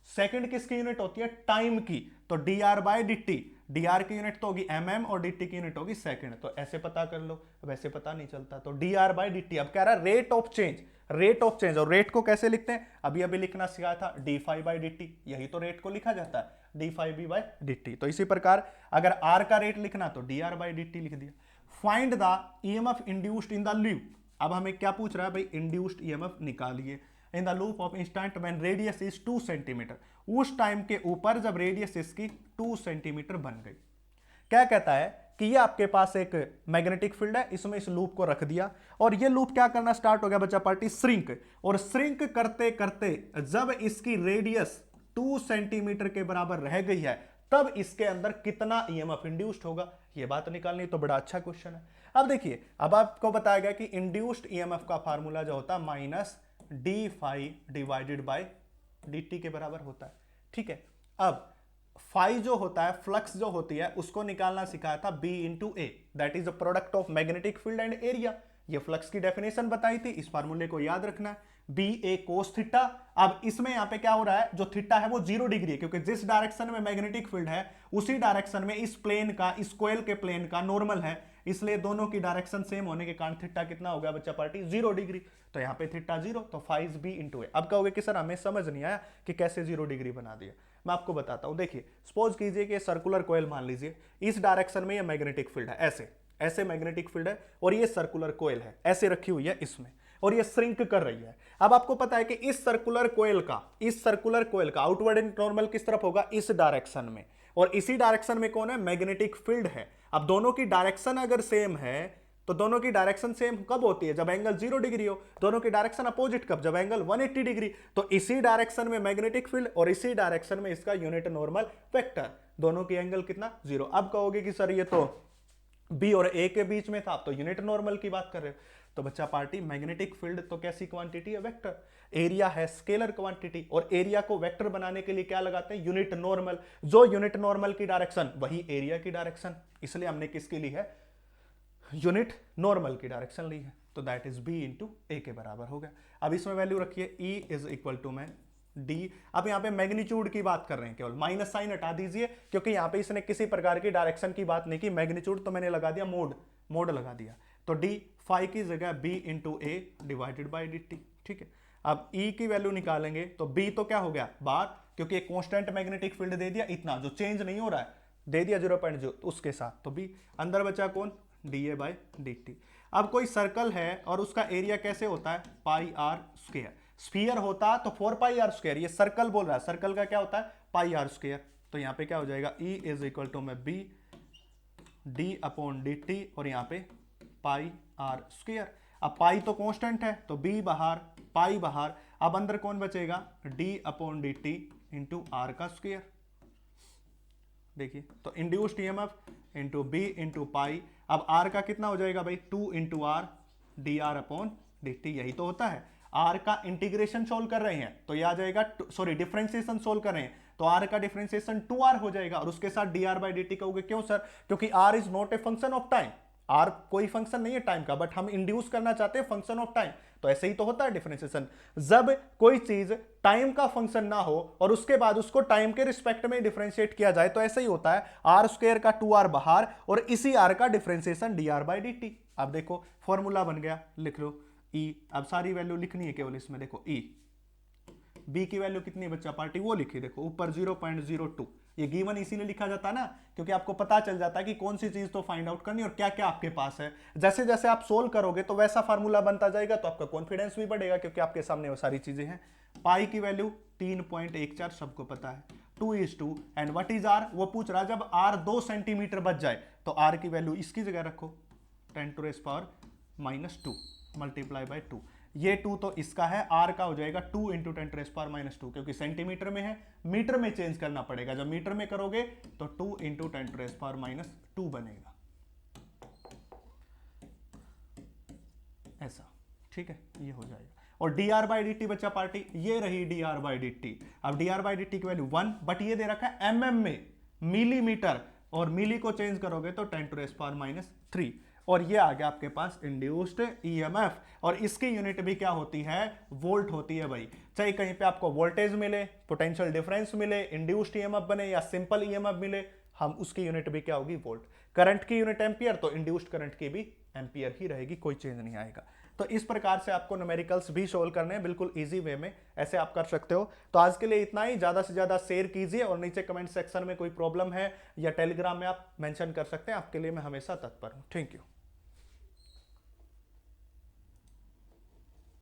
सेकंड किसकी यूनिट होती है, टाइम की। तो dr/dt, dr की यूनिट तो होगी mm और dt की यूनिट होगी सेकंड। तो ऐसे पता कर लो, वैसे पता नहीं चलता। तो dr/dt, अब कह रहा है रेट ऑफ चेंज, और रेट को कैसे लिखते हैं, अभी अभी लिखना सिखाया था, d5/dt, यही तो रेट को लिखा जाता है, d5b/dt। तो इसी प्रकार अगर r का रेट लिखना तो dr/dt लिख दिया। Find the EMF induced in the loop. अब हमें क्या पूछ रहा है भाई, इंड्यूस्ड ईएमएफ निकालिए in the loop of instant when radius is 2 centimetre. उस टाइम के ऊपर जब रेडियस इसकी 2 सेंटीमीटर बन गई। क्या कहता है कि ये आपके पास एक मैग्नेटिक फील्ड है, इसमें इस लूप को रख दिया, और ये लूप क्या करना स्टार्ट हो गया बच्चा पार्टी, श्रिंक। और श्रिंक करते करते जब इसकी रेडियस 2 सेंटीमीटर के बराबर रह गई है, तब इसके अंदर कितना ईएमएफ इंड्यूस्ड होगा, ये बात निकालनी। तो बड़ा अच्छा क्वेश्चन है। अब देखिए, अब आपको बताया गया कि इंड्यूस्ड ईएमएफ का फार्मूला जो होता है माइनस d5/dt के बराबर होता है, ठीक है। अब फाई जो होता है, फ्लक्स जो होती है, उसको निकालना सिखाया था B × A, that is the product of magnetic field and area. ये फ्लक्स की डेफिनेशन बताई थी, इस फार्मूले को याद रखना है, बी ए कोस थीटा। अब इसमें यहां पे क्या हो रहा है, जो थीटा है वो 0 डिग्री है, क्योंकि जिस डायरेक्शन में मैग्नेटिक फील्ड है उसी डायरेक्शन में इस प्लेन का, इस कोयल के प्लेन का नॉर्मल है, इसलिए दोनों की डायरेक्शन सेम होने के कारण थीटा कितना हो गया बच्चा पार्टी, 0 डिग्री। तो यहाँ पे थीटा 0, तो फाइव बी इंटू ए। अब कहोगे कि सर हमें समझ नहीं आया कि कैसे 0 डिग्री बना दिया, मैं आपको बताता हूं। देखिए सपोज कीजिए कि सर्कुलर कोयल मान लीजिए, इस डायरेक्शन में ये मैग्नेटिक फील्ड है, ऐसे ऐसे मैग्नेटिक फील्ड है, और ये सर्कुलर कोयल है ऐसे रखी हुई है इसमें, और ये श्रिंक कर रही है। अब आपको पता है कि इस सर्कुलर कोयल का आउटवर्ड नॉर्मल किस तरफ होगा, इस डायरेक्शन में, और इसी डायरेक्शन में कौन है, मैग्नेटिक फील्ड है। अब दोनों की डायरेक्शन अगर सेम है, तो दोनों की डायरेक्शन सेम कब होती है, जब एंगल 0 डिग्री हो। दोनों की डायरेक्शन अपोजिट कब, जब एंगल 180 डिग्री। तो इसी डायरेक्शन में मैग्नेटिक फील्ड और इसी डायरेक्शन में इसका यूनिट नॉर्मल वेक्टर, दोनों की एंगल कितना, 0। अब कहोगे कि सर ये तो बी और ए के बीच में था, आप तो यूनिट नॉर्मल की बात कर रहे हो। तो बच्चा पार्टी मैग्नेटिक फील्ड तो कैसी क्वांटिटी है, वेक्टर। एरिया है स्केलर क्वांटिटी, और एरिया को वेक्टर बनाने के लिए क्या लगाते हैं, यूनिट नॉर्मल। जो यूनिट नॉर्मल की डायरेक्शन वही एरिया की डायरेक्शन, इसलिए हमने किसकी ली है, यूनिट नॉर्मल की डायरेक्शन ली है। तो दैट इज बी इंटू ए के बराबर हो गया। अब इसमें वैल्यू रखिए, ई इज इक्वल टू में डी। अब यहां पे मैग्नीट्यूड की बात कर रहे हैं, केवल माइनस साइन हटा दीजिए, क्योंकि यहां पे इसने किसी प्रकार की डायरेक्शन की बात नहीं की। मैग्नीट्यूड तो मैंने लगा दिया मोड लगा दिया। तो डी फाइव की जगह B into A divided by D T, ठीक है। अब ई की वैल्यू निकालेंगे तो बी तो क्या हो गया बार, क्योंकि एक कांस्टेंट मैग्नेटिक फील्ड दे दिया, इतना जो चेंज नहीं हो रहा है दे दिया 0.0 उसके साथ, तो बी। अंदर बचा कौन, D A by D T. अब कोई सर्कल है और उसका एरिया कैसे होता है, पाई आर स्क्वायर। स्फीयर होता तो 4 पाई आर स्क्वायर, ये सर्कल बोल रहा है, सर्कल का क्या होता है, पाई आर स्क्वायर। तो यहां पे क्या हो जाएगा, ई इज इक्वल टू में B D upon D T, और यहां पे पाई आर स्क्वायर। अब पाई तो कांस्टेंट है, तो बी बाहर पाई बाहर, अब अंदर कौन बचेगा, D upon D T into R का स्क्वायर। देखिए तो induced EMF into B into pi. अब आर का कितना हो जाएगा भाई, 2 into R D R upon D T, यही तो होता है। आर का इंटीग्रेशन सोल्व कर रहे हैं तो यह आ जाएगा, सॉरी डिफरेंशिएशन सोल्व कर रहे हैं तो आर का डिफरेंशिएशन 2r हो जाएगा, और उसके साथ dr बाई डी टी कहोगे क्यों सर, क्योंकि r is not a function of time. R कोई फंक्शन नहीं है टाइम का, बट हम इंड्यूस करना चाहते हैं फंक्शन ऑफ टाइम, तो ऐसे ही तो होता है डिफरेंशिएशन। जब कोई चीज टाइम का फंक्शन ना हो और उसके बाद उसको टाइम के रिस्पेक्ट में डिफरेंशिएट किया जाए तो ऐसे ही होता है, आर स्क्वायर का 2r बाहर और इसी आर का differentiation dr by D T. अब देखो फॉर्मूला बन गया, लिख लो ई। अब सारी वैल्यू लिखनी है केवल इसमें, देखो ई बी की वैल्यू कितनी है बच्चा पार्टी, वो लिखी देखो ऊपर 0.02। ये गिवन इसीलिए लिखा जाता है ना, क्योंकि आपको पता चल जाता है कि कौन सी चीज तो फाइंड आउट करनी और क्या क्या आपके पास है। जैसे जैसे आप सोल्व करोगे तो वैसा फार्मूला बनता जाएगा, तो आपका कॉन्फिडेंस भी बढ़ेगा, क्योंकि आपके सामने वो सारी चीजें हैं। पाई की वैल्यू 3.14 सबको पता है, 2:2। एंड व्हाट इज आर, वो पूछ रहा जब आर 2 सेंटीमीटर बच जाए तो आर की वैल्यू इसकी जगह रखो 10⁻⁻² मल्टीप्लाई बाई 2। ये 2 तो इसका है, आर का हो जाएगा 2 इंटू 10⁻², क्योंकि सेंटीमीटर में है, मीटर में चेंज करना पड़ेगा। जब मीटर में करोगे तो 2 इंटू 10⁻² बनेगा, ऐसा, ठीक है, ये हो जाएगा। और dr बाई डी टी बच्चा पार्टी, ये रही dr बाई डी टी। अब dr बाई डी टी की वैल्यू 1, बट ये दे रखा है mm में, मिलीमीटर, और मिली को चेंज करोगे तो 10⁻³ और ये आ गया आपके पास इंड्यूस्ड ईएमएफ। और इसकी यूनिट भी क्या होती है, वोल्ट होती है भाई। चाहे कहीं पे आपको वोल्टेज मिले, पोटेंशियल डिफरेंस मिले, इंड्यूस्ड ईएमएफ बने या सिंपल ईएमएफ मिले, हम उसकी यूनिट भी क्या होगी, वोल्ट। करंट की यूनिट एम्पियर, तो इंड्यूस्ड करंट की भी एम्पियर ही रहेगी, कोई चेंज नहीं आएगा। तो इस प्रकार से आपको न्यूमेरिकल्स भी सोल्व करने हैं बिल्कुल इजी वे में, ऐसे आप कर सकते हो। तो आज के लिए इतना ही, ज्यादा से ज्यादा शेयर कीजिए, और नीचे कमेंट सेक्शन में कोई प्रॉब्लम है या टेलीग्राम में आप मेंशन कर सकते हैं, आपके लिए मैं हमेशा तत्पर हूं। Thank you.